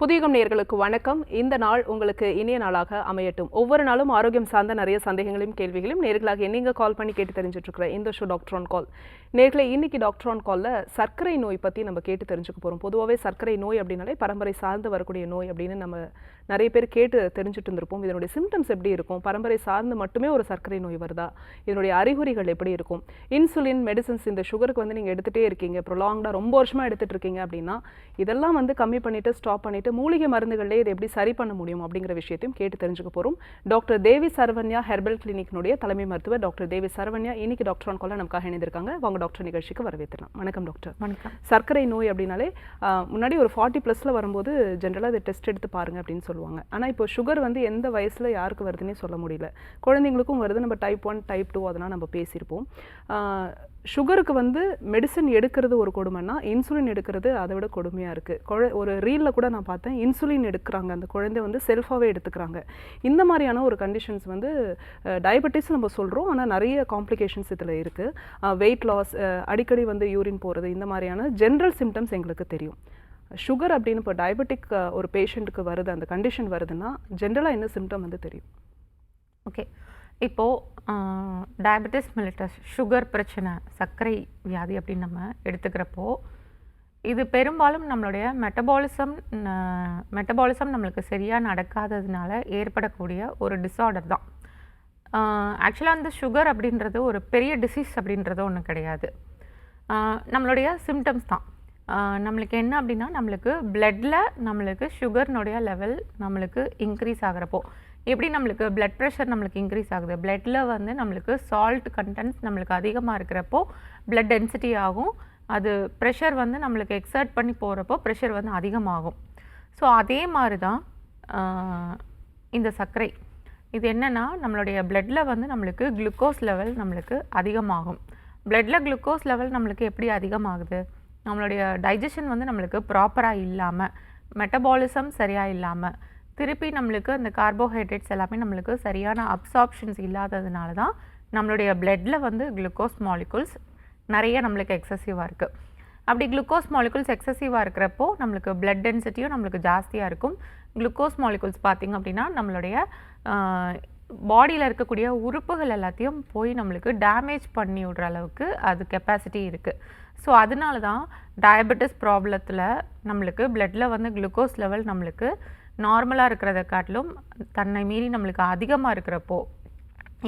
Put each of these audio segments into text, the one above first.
புதியுகம் நேயர்களுக்கு வணக்கம். இந்த நாள் உங்களுக்கு இனிய நாளாக அமையட்டும். ஒவ்வொரு நாளும் ஆரோக்கியம் சார்ந்த நிறைய சந்தேகங்களையும் கேள்விகளையும் நேர்களாக நீங்க கால் பண்ணி கேட்டு தெரிஞ்சுட்டு இருக்கிற இந்த ஷோ டாக்டர் ஆன் கால். நேர்களை இன்னைக்கு டாக்டர் ஆன் கால்ல சர்க்கரை நோய் பத்தி நம்ம கேட்டு தெரிஞ்சுக்க போறோம். பொதுவாகவே சர்க்கரை நோய் அப்படின்னாலே பரம்பரை சார்ந்து வரக்கூடிய நோய் அப்படின்னு நம்ம நிறைய பேர் கேட்டு தெரிஞ்சுட்டு இருந்திருப்போம். இதனுடைய சிம்டம்ஸ் எப்படி இருக்கும், பரம்பரை சார்ந்து மட்டுமே ஒரு சர்க்கரை நோய் வருதா, இதனுடைய அறிகுறிகள் எப்படி இருக்கும், இன்சுலின் மெடிசன்ஸ் இந்த சுகருக்கு நீங்க எடுத்துட்டே இருக்கீங்க, ப்ரொலாங்டா ரொம்ப வருஷமா எடுத்துட்டு இருக்கீங்க அப்படின்னா இதெல்லாம் கம்மி பண்ணிட்டு ஸ்டாப் பண்ணிட்டு மூலிகை மருந்துகளிலே இதை எப்படி சரி பண்ண முடியும் அப்படிங்கிற விஷயத்தையும் கேட்டு தெரிஞ்சுக்க போறோம். டாக்டர் தேவி சரவண்யா ஹெர்பல் கிளினிக்னுடைய தலைமை மருத்துவர் டாக்டர் தேவி சரவண்யா இன்னைக்கு டாக்டர் ஆன் கால்ல நமக்காக இணைந்திருக்காங்க. வாங்க டாக்டர் நிகழ்ச்சிக்கு வரவேற்றலாம். வணக்கம் டாக்டர். வணக்கம். சர்க்கரை நோய் அப்படின்னாலே முன்னாடி ஒரு 40+ வரும்போது ஜென்ரலாக அதை டெஸ்ட் எடுத்து பாருங்க அப்படின்னு சொல்லுவாங்க. ஆனால் இப்போ சுகர் எந்த வயசுல யாருக்கு வருதுன்னே சொல்ல முடியல. குழந்தைங்களுக்கும் வருது. நம்ம டைப் 1 டைப் 2 அதெல்லாம் நம்ம பேசியிருப்போம். சுகருக்கு மெடிசன் எடுக்கிறது ஒரு கொடுமைன்னா இன்சுலின் எடுக்கிறது அதை விட கொடுமையாக இருக்குது. ஒரு ரீலில் கூட நான் பார்த்தேன், இன்சுலின் எடுக்கிறாங்க, அந்த குழந்தை செல்ஃபாகவே எடுத்துக்கிறாங்க. இந்த மாதிரியான ஒரு கண்டிஷன்ஸ் டயபெட்டிஸ் நம்ம சொல்கிறோம், ஆனால் நிறைய காம்ப்ளிகேஷன்ஸ் இதில் இருக்குது. வெயிட் லாஸ், அடிக்கடி யூரின் போகிறது, இந்த மாதிரியான ஜென்ரல் சிம்டம்ஸ் எங்களுக்கு தெரியும். சுகர் அப்படின்னு இப்போ டயபெட்டிக் ஒரு பேஷண்ட்டுக்கு வருது, அந்த கண்டிஷன் வருதுன்னா ஜென்ரலாக என்ன சிம்டம் தெரியும்? ஓகே, இப்போது டயபெட்டிஸ் மெலிட்டஸ் சுகர் பிரச்சனை, சர்க்கரை வியாதி அப்படின்னு நம்ம எடுத்துக்கிறப்போ இது பெரும்பாலும் நம்மளுடைய மெட்டபாலிசம் நம்மளுக்கு சரியாக நடக்காததுனால ஏற்படக்கூடிய ஒரு டிஸார்டர் தான். ஆக்சுவலாக அந்த சுகர் அப்படின்றது ஒரு பெரிய டிசீஸ் அப்படின்றது ஒன்றும் கிடையாது. நம்மளுடைய சிம்டம்ஸ் தான். நம்மளுக்கு என்ன அப்படின்னா, நம்மளுக்கு பிளட்டில் நம்மளுக்கு சுகர்னுடைய லெவல் நம்மளுக்கு இன்க்ரீஸ் ஆகிறப்போ, எப்படி நம்மளுக்கு பிளட் ப்ரெஷர் நம்மளுக்கு இன்க்ரீஸ் ஆகுது, பிளட்டில் நம்மளுக்கு சால்ட் கண்டென்ட்ஸ் நம்மளுக்கு அதிகமாக இருக்கிறப்போ பிளட் டென்சிட்டி ஆகும். அது ப்ரெஷர் நம்மளுக்கு எக்ஸர்ட் பண்ணி போகிறப்போ ப்ரெஷர் அதிகமாகும். ஸோ அதே மாதிரி தான் இந்த சர்க்கரை. இது என்னென்னா, நம்மளுடைய பிளட்டில் நம்மளுக்கு குளுக்கோஸ் லெவல் நம்மளுக்கு அதிகமாகும். பிளட்டில் குளுக்கோஸ் லெவல் நம்மளுக்கு எப்படி அதிகமாகுது, நம்மளுடைய டைஜஷன் நம்மளுக்கு ப்ராப்பராக இல்லாமல், மெட்டபாலிசம் சரியாக இல்லாமல், திருப்பி நம்மளுக்கு அந்த கார்போஹைட்ரேட்ஸ் எல்லாமே நம்மளுக்கு சரியான அப்சார்ப்ஷன்ஸ் இல்லாததுனால தான் நம்மளுடைய பிளட்டில் குளுக்கோஸ் மாலிகுல்ஸ் நிறைய நம்மளுக்கு எக்ஸசிவாக இருக்குது. அப்படி குளுக்கோஸ் மாலிகுல்ஸ் எக்ஸசிவாக இருக்கிறப்போ நம்மளுக்கு பிளட் டென்சிட்டியும் நம்மளுக்கு ஜாஸ்தியாக இருக்கும். குளுக்கோஸ் மாலிகுல்ஸ் பார்த்திங்க அப்படின்னா நம்மளுடைய பாடியில் இருக்கக்கூடிய உறுப்புகள் எல்லாத்தையும் போய் நம்மளுக்கு டேமேஜ் பண்ணி விடுற அளவுக்கு அது கெப்பாசிட்டி இருக்குது. ஸோ அதனால தான் டயபெட்டிஸ் ப்ராப்ளத்தில் நம்மளுக்கு பிளட்டில் குளுக்கோஸ் லெவல் நம்மளுக்கு நார்மலாக இருக்கிறத காட்டிலும் தன்னை மீறி நம்மளுக்கு அதிகமாக இருக்கிறப்போ,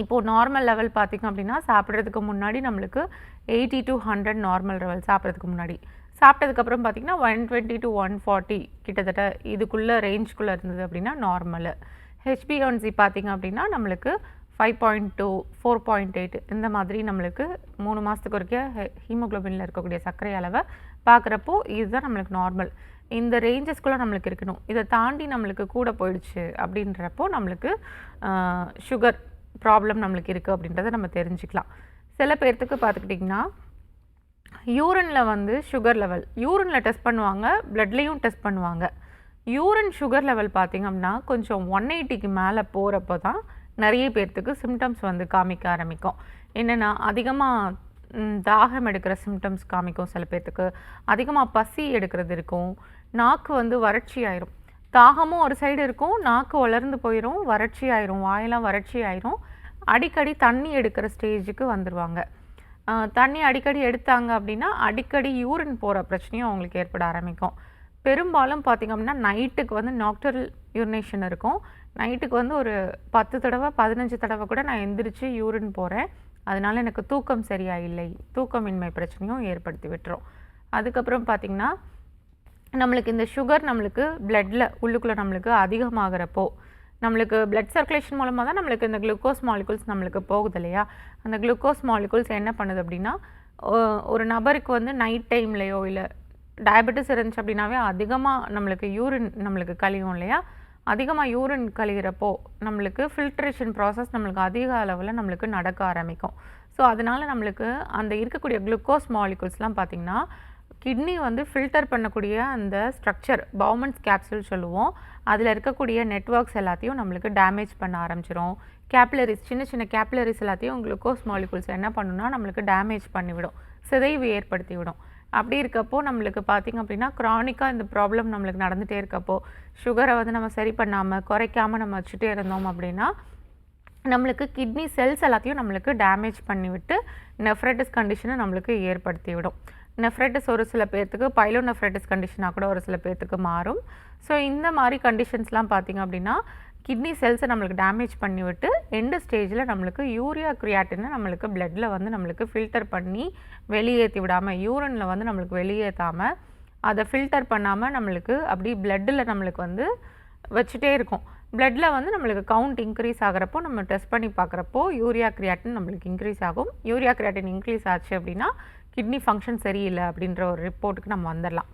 இப்போது நார்மல் லெவல் பார்த்திங்க அப்படின்னா சாப்பிட்றதுக்கு முன்னாடி நம்மளுக்கு 80 to 100 நார்மல் லெவல் சாப்பிட்றதுக்கு முன்னாடி, சாப்பிட்டதுக்கப்புறம் பார்த்திங்கன்னா 120 to 140 கிட்டத்தட்ட இதுக்குள்ளே ரேஞ்சுக்குள்ளே இருந்தது அப்படின்னா நார்மலு. HbA1c பார்த்திங்க அப்படின்னா நம்மளுக்கு 5.2 4.8 இந்த மாதிரி நம்மளுக்கு 3 மாதத்துக்கு ஒருக்க ஹீமோக்ளோபினில் இருக்கக்கூடிய சர்க்கரை அளவை பார்க்குறப்போ இதுதான் நம்மளுக்கு நார்மல். இந்த ரேஞ்சஸ்குள்ளே நம்மளுக்கு இருக்கணும். இதை தாண்டி நம்மளுக்கு கூட போயிடுச்சு அப்படின்றப்போ நம்மளுக்கு சுகர் ப்ராப்ளம் நம்மளுக்கு இருக்குது அப்படின்றத நம்ம தெரிஞ்சுக்கலாம். சில பேர்த்துக்கு பார்த்துக்கிட்டிங்கன்னா யூரினில் சுகர் லெவல் யூரினில் டெஸ்ட் பண்ணுவாங்க, பிளட்லேயும் டெஸ்ட் பண்ணுவாங்க. யூரின் சுகர் லெவல் பார்த்திங்க அப்படின்னா கொஞ்சம் 180க்கு மேலே போகிறப்போ தான் நிறைய பேர்த்துக்கு சிம்டம்ஸ் காமிக்க ஆரம்பிக்கும். என்னென்னா, அதிகமாக தாகம் எடுக்கிற சிம்டம்ஸ் காமிக்கும். சில பேர்த்துக்கு அதிகமாக பசி எடுக்கிறது இருக்கும். நாக்கு வறட்சி ஆயிரும். தாகமும் ஒரு சைடு இருக்கும், நாக்கு வளர்ந்து போயிடும், வறட்சி ஆயிரும், வாயெல்லாம் வறட்சி ஆயிரும். அடிக்கடி தண்ணி எடுக்கிற ஸ்டேஜுக்கு வந்துடுவாங்க. தண்ணி அடிக்கடி எடுத்தாங்க அப்படின்னா அடிக்கடி யூரின் போகிற பிரச்சனையும் அவங்களுக்கு ஏற்பட ஆரம்பிக்கும். பெரும்பாலும் பார்த்திங்க அப்படின்னா நைட்டுக்கு நாக்டரல் யூரினேஷன் இருக்கும். நைட்டுக்கு ஒரு 10 தடவை 15 தடவை கூட நான் எந்திரிச்சு யூரின் போகிறேன். அதனால எனக்கு தூக்கம் சரியாக இல்லை, தூக்கமின்மை பிரச்சனையும் ஏற்படுத்தி விட்டுரும். அதுக்கப்புறம் பார்த்திங்கன்னா நம்மளுக்கு இந்த சுகர் நம்மளுக்கு பிளட்டில் உள்ளுக்குள்ளே நம்மளுக்கு அதிகமாகிறப்போ, நம்மளுக்கு பிளட் சர்க்குலேஷன் மூலமாக தான் நம்மளுக்கு இந்த குளுக்கோஸ் மாலிகுல்ஸ் நம்மளுக்கு போகுது இல்லையா. அந்த குளுக்கோஸ் மாலிகுல்ஸ் என்ன பண்ணுது அப்படின்னா, ஒரு நபருக்கு நைட் டைம்லையோ இல்லை டயபெட்டிஸ் இருந்துச்சு அப்படின்னாவே அதிகமாக நம்மளுக்கு யூரின் நம்மளுக்கு கழியும் இல்லையா. அதிகமாக யூரின் கழிகிறப்போ நம்மளுக்கு ஃபில்ட்ரேஷன் ப்ராசஸ் நம்மளுக்கு அதிக அளவில் நம்மளுக்கு நடக்க ஆரம்பிக்கும். ஸோ அதனால் நம்மளுக்கு அந்த இருக்கக்கூடிய குளுக்கோஸ் மாலிகுல்ஸ்லாம் பார்த்திங்கன்னா கிட்னி ஃபில்டர் பண்ணக்கூடிய அந்த ஸ்ட்ரக்சர் பவுமன்ஸ் கேப்சூல் சொல்லுவோம், அதில் இருக்கக்கூடிய நெட்வொர்க்ஸ் எல்லாத்தையும் நம்மளுக்கு டேமேஜ் பண்ண ஆரம்பிச்சிடும். கேப்லரிஸ் சின்ன சின்ன கேப்லரிஸ் எல்லாத்தையும் குளுக்கோஸ் மாலிகுல்ஸ் என்ன பண்ணுன்னா நம்மளுக்கு டேமேஜ் பண்ணிவிடும், சிதைவு ஏற்படுத்தி விடும். அப்படி இருக்கப்போ நம்மளுக்கு பார்த்திங்க அப்படின்னா க்ரானிக்காக இந்த ப்ராப்ளம் நம்மளுக்கு நடந்துகிட்டே இருக்கப்போ சுகரை வந்து நம்ம சரி பண்ணாமல் குறைக்காமல் நம்ம வச்சுட்டே இருந்தோம் அப்படின்னா நம்மளுக்கு கிட்னி செல்ஸ் எல்லாத்தையும் நம்மளுக்கு டேமேஜ் பண்ணிவிட்டு நெஃப்ரைட்டிஸ் கண்டிஷனை நம்மளுக்கு ஏற்படுத்தி விடும். நெஃப்ரைட்டிஸ் ஒரு சில பேர்த்துக்கு பைலோநெஃப்ரைட்டிஸ் கண்டிஷனாக கூட ஒரு சில பேர்த்துக்கு மாறும். ஸோ இந்த மாதிரி கண்டிஷன்ஸ்லாம் பார்த்திங்க அப்படின்னா கிட்னி செல்ஸை நம்மளுக்கு டேமேஜ் பண்ணிவிட்டு எண்டு ஸ்டேஜில் நம்மளுக்கு யூரியா கிரியாட்டினை நம்மளுக்கு பிளட்டில் வந்து நம்மளுக்கு ஃபில்டர் பண்ணி வெளியேற்றி விடாமல், யூரினில் வந்து நம்மளுக்கு வெளியேற்றாமல் அதை ஃபில்டர் பண்ணாமல் நம்மளுக்கு அப்படி பிளட்டில் நம்மளுக்கு வந்து வச்சுட்டே இருக்கும். பிளட்டில் வந்து நம்மளுக்கு கவுண்ட் இன்க்ரீஸ் ஆகிறப்போ நம்ம டெஸ்ட் பண்ணி பார்க்குறப்போ யூரியா கிரியாட்டின் நம்மளுக்கு இன்க்ரீஸ் ஆகும். யூரியா கிரியாட்டின் இன்க்ரீஸ் ஆச்சு அப்படின்னா கிட்னி ஃபங்க்ஷன் சரியில்லை அப்படின்ற ஒரு ரிப்போர்ட்டுக்கு நம்ம வந்துடலாம்.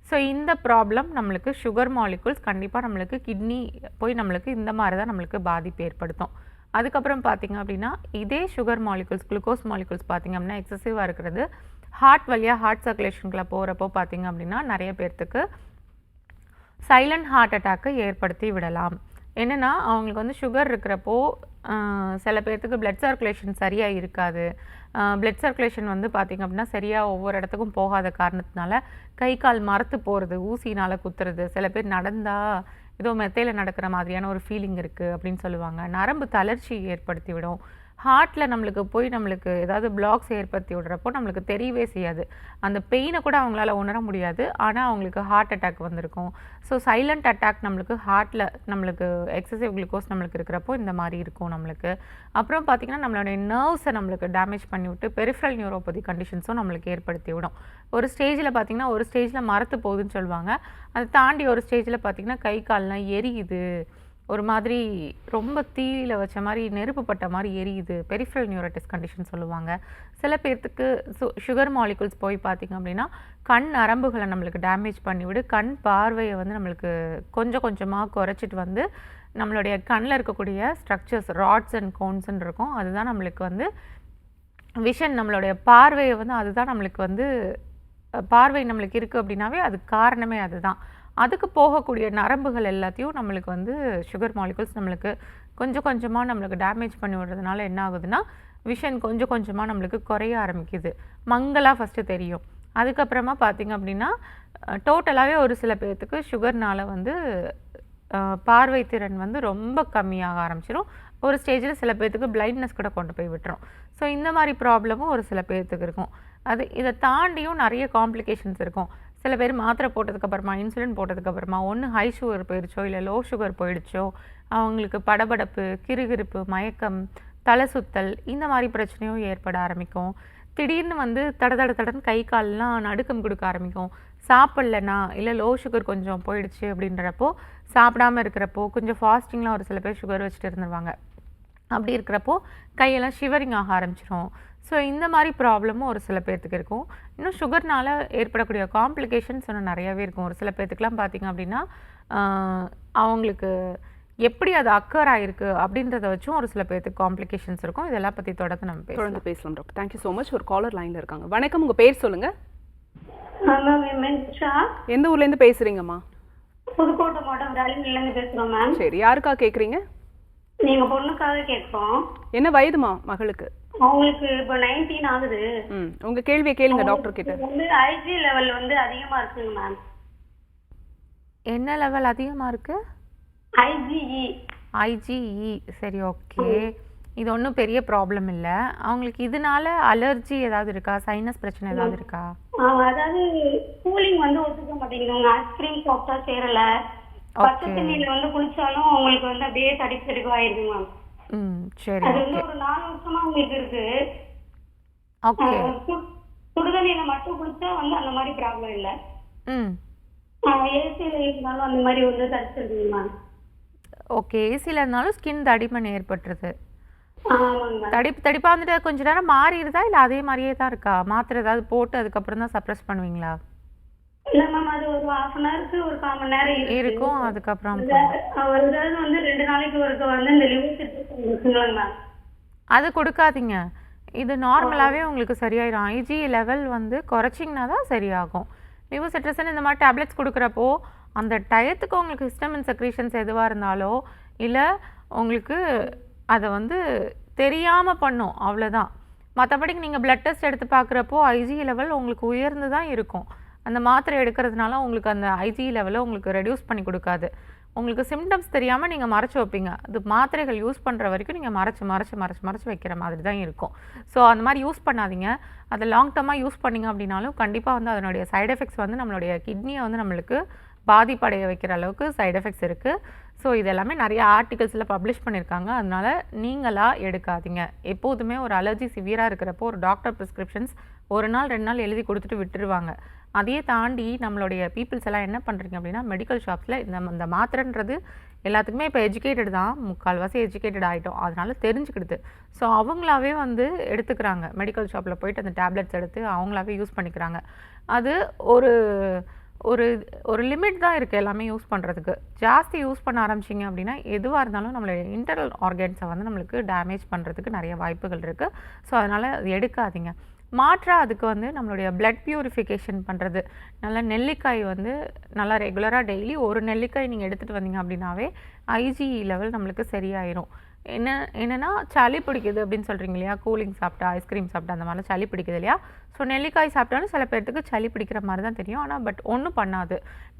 ஸோ இந்த ப்ராப்ளம் நம்மளுக்கு சுகர் மாலிகுல்ஸ் கண்டிப்பாக நம்மளுக்கு கிட்னி போய் நம்மளுக்கு இந்த மாதிரி தான் நம்மளுக்கு பாதிப்பு ஏற்படுத்தும். அதுக்கப்புறம் பார்த்திங்க அப்படின்னா இதே சுகர் மாலிகுல்ஸ், குளுக்கோஸ் மாலிகுல்ஸ் பார்த்திங்க அப்படின்னா எக்ஸசிவாக இருக்கிறது ஹார்ட் வழியாக ஹார்ட் சர்க்குலேஷனுக்குள்ளே போகிறப்போ பார்த்திங்க அப்படின்னா நிறைய பேர்த்துக்கு சைலண்ட் ஹார்ட் அட்டாக்கை ஏற்படுத்தி விடலாம். என்னென்னா அவங்களுக்கு வந்து சுகர் இருக்கிறப்போ சில பேர்த்துக்கு பிளட் சர்க்குலேஷன் சரியாக இருக்காது. பிளட் சர்க்குலேஷன் வந்து பார்த்திங்க அப்படின்னா சரியாக ஒவ்வொரு இடத்துக்கும் போகாத காரணத்தினால கை கால் மரத்து போகிறது, ஊசினால் குத்துறது, சில பேர் நடந்தால் ஏதோ மெத்தையில் நடக்கிற மாதிரியான ஒரு ஃபீலிங் இருக்குது அப்படின்னு சொல்லுவாங்க. நரம்பு தளர்ச்சி ஏற்படுத்தி விடும். ஹார்ட்டில் நம்மளுக்கு போய் நம்மளுக்கு ஏதாவது பிளாக்ஸ் ஏற்படுத்தி விடுறப்போ நம்மளுக்கு தெரியவே செய்யாது. அந்த பெயினை கூட அவங்களால உணர முடியாது. ஆனால் அவங்களுக்கு ஹார்ட் அட்டாக் வந்திருக்கும். ஸோ சைலண்ட் அட்டாக் நம்மளுக்கு ஹார்ட்டில் நம்மளுக்கு எக்ஸசிவ் குளுக்கோஸ் நம்மளுக்கு இருக்கிறப்போ இந்த மாதிரி இருக்கும் நம்மளுக்கு. அப்புறம் பார்த்திங்கன்னா நம்மளுடைய நர்வ்ஸை நம்மளுக்கு டேமேஜ் பண்ணிவிட்டு பெரிஃபரல் நியூரோபதி கண்டிஷன்ஸும் நம்மளுக்கு ஏற்படுத்தி விடும். ஒரு ஸ்டேஜில் பார்த்திங்கன்னா ஒரு ஸ்டேஜில் மரத்து போகுதுன்னு சொல்லுவாங்க. அதை தாண்டி ஒரு ஸ்டேஜில் பார்த்திங்கன்னா கை கால்லாம் எரியுது, ஒரு மாதிரி ரொம்ப தீயில வச்ச மாதிரி நெருப்பு பட்ட மாதிரி எரியுது, பெரிஃபரல் நியூரைட்டிஸ் கண்டிஷன் சொல்லுவாங்க. சில பேர்த்துக்கு சுகர் மாலிகுல்ஸ் போய் பார்த்திங்க அப்படின்னா கண் நரம்புகளை நம்மளுக்கு டேமேஜ் பண்ணிவிடு, கண் பார்வையை வந்து நம்மளுக்கு கொஞ்சம் கொஞ்சமாக குறைச்சிட்டு வந்து நம்மளுடைய கண்ணில் இருக்கக்கூடிய ஸ்ட்ரக்சர்ஸ் ராட்ஸ் அண்ட் கோன்ஸ்ன்னு இருக்கும். அதுதான் நம்மளுக்கு வந்து விஷன், நம்மளுடைய பார்வையை வந்து அதுதான் நம்மளுக்கு வந்து பார்வை நம்மளுக்கு இருக்குது அப்படின்னாவே அதுக்கு காரணமே அதுதான். அதுக்கு போகக்கூடிய நரம்புகள் எல்லாத்தையும் நம்மளுக்கு வந்து சுகர் மாலிகுல்ஸ் நம்மளுக்கு கொஞ்சம் கொஞ்சமாக நம்மளுக்கு டேமேஜ் பண்ணி விடுறதுனால என்ன ஆகுதுன்னா விஷன் கொஞ்சம் கொஞ்சமாக நம்மளுக்கு குறைய ஆரம்பிக்குது. மங்கலாக ஃபஸ்ட்டு தெரியும். அதுக்கப்புறமா பார்த்திங்க அப்படின்னா டோட்டலாகவே ஒரு சில பேர்த்துக்கு சுகர்னால் வந்து பார்வை திறன் வந்து ரொம்ப கம்மியாக ஆரம்பிச்சிடும். ஒரு ஸ்டேஜில் சில பேர்த்துக்கு பிளைண்ட்னஸ் கூட கொண்டு போய் விட்டுரும். ஸோ இந்த மாதிரி ப்ராப்ளமும் ஒரு சில பேர்த்துக்கு இருக்கும். இதை தாண்டியும் நிறைய காம்ப்ளிகேஷன்ஸ் இருக்கும். சில பேர் மாத்திரை போட்டதுக்கப்புறமா, இன்சுலின் போட்டதுக்கப்புறமா ஒன்று ஹை சுகர் போயிடுச்சோ இல்லை லோ சுகர் போயிடுச்சோ அவங்களுக்கு படபடப்பு, கிறுகிறுப்பு, மயக்கம், தலை சுத்தல் இந்த மாதிரி பிரச்சனையும் ஏற்பட ஆரம்பிக்கும். திடீர்னு வந்து தடன்னு கை கால்லாம் நடுக்கம் கொடுக்க ஆரம்பிக்கும். சாப்பிட்லனா இல்லை லோ சுகர் கொஞ்சம் போயிடுச்சு அப்படின்றப்போ சாப்பிடாமல் இருக்கிறப்போ கொஞ்சம் ஃபாஸ்டிங்லாம் ஒரு சில பேர் சுகர் வச்சுட்டு இருந்துருவாங்க. அப்படி இருக்கிறப்போ கையெல்லாம் ஷிவரிங் ஆக ஆரம்பிச்சிடும். ஸோ இந்த மாதிரி ப்ராப்ளமும் ஒரு சில பேர்த்துக்கு இருக்கும். இன்னும் சுகர்னால் ஏற்படக்கூடிய காம்ப்ளிகேஷன்ஸ் இன்னும் நிறையாவே இருக்கும். ஒரு சில பேர்த்துக்குலாம் பார்த்திங்க அப்படின்னா அவங்களுக்கு எப்படி அது அக்கர் ஆகிருக்கு அப்படின்றத வச்சும் ஒரு சில பேர்த்துக்கு காம்ப்ளிகேஷன்ஸ் இருக்கும். இதெல்லாம் பற்றி தொடர்ந்து நம்ம பேசலாம் டாக்டர். Thank you so much. ஒரு காலர் லைனில் இருக்காங்க. வணக்கம், உங்கள் பேர் சொல்லுங்கள். எந்த ஊர்லேருந்து பேசுகிறீங்கம்மா? புதுக்கோட்டை மாவட்டம் வேலையிலேருந்து பேசுகிறோம் மேம். சரி, யாருக்காக கேட்குறீங்க? நீங்கள் பொண்ணுக்காக கேட்குறோம். என்ன வயதுமா மகளுக்கு? அவங்களுக்கு இப்போ 19 ஆகுது. உங்க கேள்வியை கேளுங்க டாக்டர் கிட்ட. வந்து ஐஜி லெவல் வந்து அதிகமா இருக்குங்க மேம். என்ன லெவல் அதிகமா இருக்கு? ஐஜிஇ. சரி, ஓகே. இது ஒன்றும் பெரிய ப்ராப்ளம் இல்லை. அவங்களுக்கு இதனால அலர்ஜி ஏதாவது இருக்கா, சைனஸ் பிரச்சனை ஏதாவது இருக்கா? அதாவது கூலிங் வந்து ஒத்துக்க மாட்டேங்குது. ஐஸ்கிரீம் சாப்பிட்டா சேரல, பச்சை தண்ணியில வந்து குளிச்சாலும் அவங்களுக்கு வந்து அப்படியே தடிப்பு ஆயிடுது மேம். சரி, அது வந்து ஒரு 4 வருஷமா உங்களுக்கு இருக்கு. ஓகே. சுடுதண்ணியில மட்டும் குளிச்சா வந்து அந்த மாதிரி ப்ராப்ளம் இல்லை. ஏசியில இருந்தாலும் அந்த மாதிரி வந்து தடிச்சிருக்குங்க மேம். ஓகே, ஏசியில் இருந்தாலும் ஸ்கின் தடிமன் ஏற்பட்டுருது. ஆமாங்க. தடிப்பா வந்துட்டு கொஞ்ச நேரம் மாறிடுதா இல்லை அதே மாதிரியே தான் இருக்கா? மாத்திரை ஏதாவது போட்டு அதுக்கப்புறம் தான் சப்ரஸ் பண்ணுவீங்களா? இல்ல மேம், அது ஒரு 1/2 அன் ஹவருக்கு ஒரு 1/4 மணி நேரம் இருக்கும். அதுக்கப்புறம் அதாவது வந்து 2 நாளைக்கு ஒருக்க வந்து இந்த லிவர் சிட்ரசன் இருக்குங்களா மேம், அது கொடுக்காதீங்க. இது நார்மலாகவே உங்களுக்கு சரியாயிடும். ஐஜி லெவல் வந்து குறைச்சிங்கன்னா தான் சரியாகும். லிவர் சிட்ரசன் இந்த மாதிரி டேப்லெட்ஸ் கொடுக்குறப்போ அந்த டயத்துக்கு உங்களுக்கு ஹிஸ்டமின் செக்ரீஷன்ஸ் எதுவாக இருந்தாலோ இல்லை உங்களுக்கு அதை வந்து தெரியாமல் பண்ணும், அவ்வளோதான். மற்றபடிக்கு நீங்கள் பிளட் டெஸ்ட் எடுத்து பார்க்குறப்போ ஐஜி லெவல் உங்களுக்கு உயர்ந்து தான் இருக்கும். அந்த மாத்திரை எடுக்கிறதுனால உங்களுக்கு அந்த ஐஜி லெவலை உங்களுக்கு ரெடியூஸ் பண்ணி கொடுக்காது. உங்களுக்கு சிம்டம்ஸ் தெரியாமல் நீங்கள் மறைச்சு வைப்பீங்க. அது மாத்திரைகள் யூஸ் பண்ணுற வரைக்கும் நீங்கள் மறைச்சு வைக்கிற மாதிரி தான் இருக்கும். ஸோ அந்த மாதிரி யூஸ் பண்ணாதீங்க. அதை லாங் டர்மாக யூஸ் பண்ணிங்க அப்படின்னாலும் கண்டிப்பாக வந்து அதனுடைய சைடு எஃபெக்ட்ஸ் வந்து நம்மளுடைய கிட்னியை வந்து நம்மளுக்கு பாதிப்படைய வைக்கிற அளவுக்கு சைடு எஃபெக்ட்ஸ் இருக்குது. ஸோ இது எல்லாமே நிறைய ஆர்டிகல்ஸில் பப்ளிஷ் பண்ணியிருக்காங்க. அதனால் நீங்களாக எடுக்காதீங்க. எப்போதுமே ஒரு அலர்ஜி சிவியராக இருக்கிறப்போ ஒரு டாக்டர் ப்ரிஸ்கிரிப்ஷன்ஸ் 1 நாள் 2 நாள் எழுதி கொடுத்துட்டு விட்டுருவாங்க. அதையே தாண்டி நம்மளுடைய பீப்புள்ஸ் எல்லாம் என்ன பண்ணுறீங்க அப்படின்னா மெடிக்கல் ஷாப்ஸில் இந்த மாத்திரைன்றது எல்லாத்துக்குமே இப்போ எஜுகேட்டட் தான், முக்கால்வாசி எஜுகேட்டட் ஆகிட்டோம். அதனால தெரிஞ்சுக்கிடுது. ஸோ அவங்களாவே வந்து எடுத்துக்கிறாங்க. மெடிக்கல் ஷாப்பில் போயிட்டு அந்த டேப்லெட்ஸ் எடுத்து அவங்களாவே யூஸ் பண்ணிக்கிறாங்க. அது ஒரு ஒரு ஒரு லிமிட் தான் இருக்குது எல்லாமே யூஸ் பண்ணுறதுக்கு. ஜாஸ்தி யூஸ் பண்ண ஆரம்பிச்சிங்க அப்படின்னா எதுவாக இருந்தாலும் நம்மளுடைய இன்டர்னல் ஆர்கன்ஸை வந்து நம்மளுக்கு டேமேஜ் பண்ணுறதுக்கு நிறைய வாய்ப்புகள் இருக்குது. ஸோ அதனால் அது எடுக்காதீங்க. மாற்றா அதுக்கு வந்து நம்மளுடைய பிளட் பியூரிஃபிகேஷன் பண்ணுறது, நல்லா நெல்லிக்காய் வந்து நல்லா ரெகுலராக டெய்லி ஒரு நெல்லிக்காய் நீங்கள் எடுத்துகிட்டு வந்தீங்க அப்படின்னாவே ஐஜி லெவல் நம்மளுக்கு சரியாயிரும். என்னென்னா சளி பிடிக்குது அப்படின்னு சொல்கிறீங்க இல்லையா, கூலிங் சாப்பிட்டா ஐஸ்கிரீம் சாப்பிட்டா அந்த மாதிரிலாம் சளி பிடிக்குது இல்லையா. ஸோ நெல்லிக்காய் சாப்பிட்டாலும் சில பேர்த்துக்கு சளி பிடிக்கிற மாதிரி தான் தெரியும். ஆனால் பட் ஒன்றும் பண்ணாது.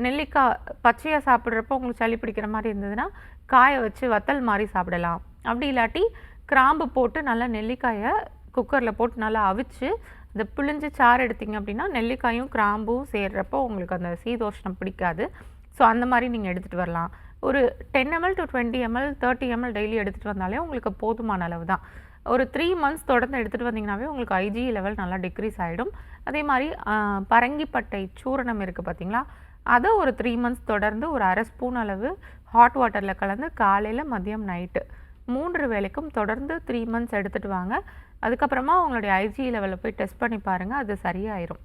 நெல்லிக்காய் பச்சையாக சாப்பிட்றப்போ உங்களுக்கு சளி பிடிக்கிற மாதிரி இருந்ததுன்னா காய வச்சு வத்தல் மாதிரி சாப்பிடலாம். அப்படி இல்லாட்டி கிராம்பு போட்டு நல்லா நெல்லிக்காயை குக்கரில் போட்டு நல்லா அவிச்சு இந்த பிழிஞ்சு சாறு எடுத்திங்க அப்படின்னா நெல்லிக்காயும் கிராம்பும் சேர்றப்போ உங்களுக்கு அந்த சீதோஷ்ணம் பிடிக்காது. ஸோ அந்த மாதிரி நீங்கள் எடுத்துகிட்டு வரலாம். ஒரு 10 ml to 20 ml 30 ml daily எடுத்துகிட்டு வந்தாலே உங்களுக்கு போதுமான அளவு தான். ஒரு 3 months தொடர்ந்து எடுத்துகிட்டு வந்தீங்கன்னாவே உங்களுக்கு ஐஜி லெவல் நல்லா டிக்ரீஸ் ஆகிடும். அதே மாதிரி பரங்கிப்பட்டை சூரணம் இருக்குது பார்த்தீங்களா, அதை ஒரு 3 months தொடர்ந்து ஒரு 1/2 ஸ்பூன் அளவு ஹாட் வாட்டரில் கலந்து காலையில் மதியம் நைட்டு 3 வேளைக்கும் தொடர்ந்து 3 months எடுத்துகிட்டு வாங்க. அதுக்கப்புறமா உங்களுடைய ஐஜி லெவலில் போய் டெஸ்ட் பண்ணி பாருங்கள், அது சரியாயிரும்.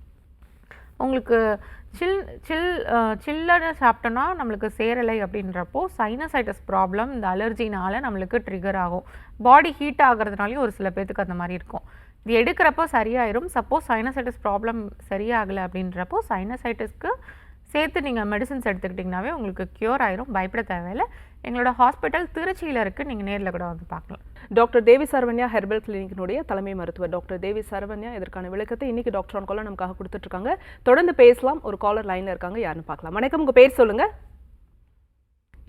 உங்களுக்கு சில்லரை சாப்பிட்டோன்னா நம்மளுக்கு சேரலை அப்படின்றப்போ சைனசைட்டிஸ் ப்ராப்ளம் இந்த அலர்ஜினால் நம்மளுக்கு ட்ரிகர் ஆகும். பாடி ஹீட் ஆகிறதுனாலையும் ஒரு சில பேர்த்துக்கு அந்த மாதிரி இருக்கும். இது எடுக்கிறப்போ சரியாயிரும். சப்போஸ் சைனசைட்டிஸ் ப்ராப்ளம் சரியாகலை அப்படின்றப்போ சைனசைட்டிஸ்க்கு சேர்த்து நீங்கள் மெடிசன்ஸ் எடுத்துக்கிட்டிங்கனாவே உங்களுக்கு க்யூர் ஆயிரும். பயப்பட தேவையில்லை. எங்களோட ஹாஸ்பிட்டல் திருச்சியில் இருக்குது, நீங்கள் நேரில் கூட வந்து பார்க்கலாம். டாக்டர் தேவி சரவண்யா ஹெர்பல் கிளினிக்கினுடைய தலைமை மருத்துவர் டாக்டர் தேவி சரவண்யா இதற்கான விளக்கத்தை இன்னைக்கு டாக்டர் ஆன் கால் நமக்காக கொடுத்துட்ருக்காங்க. தொடர்ந்து பேசலாம். ஒரு காலர் லைனில் இருக்காங்க, யாருன்னு பார்க்கலாம். வணக்கம், உங்கள் பேர் சொல்லுங்க.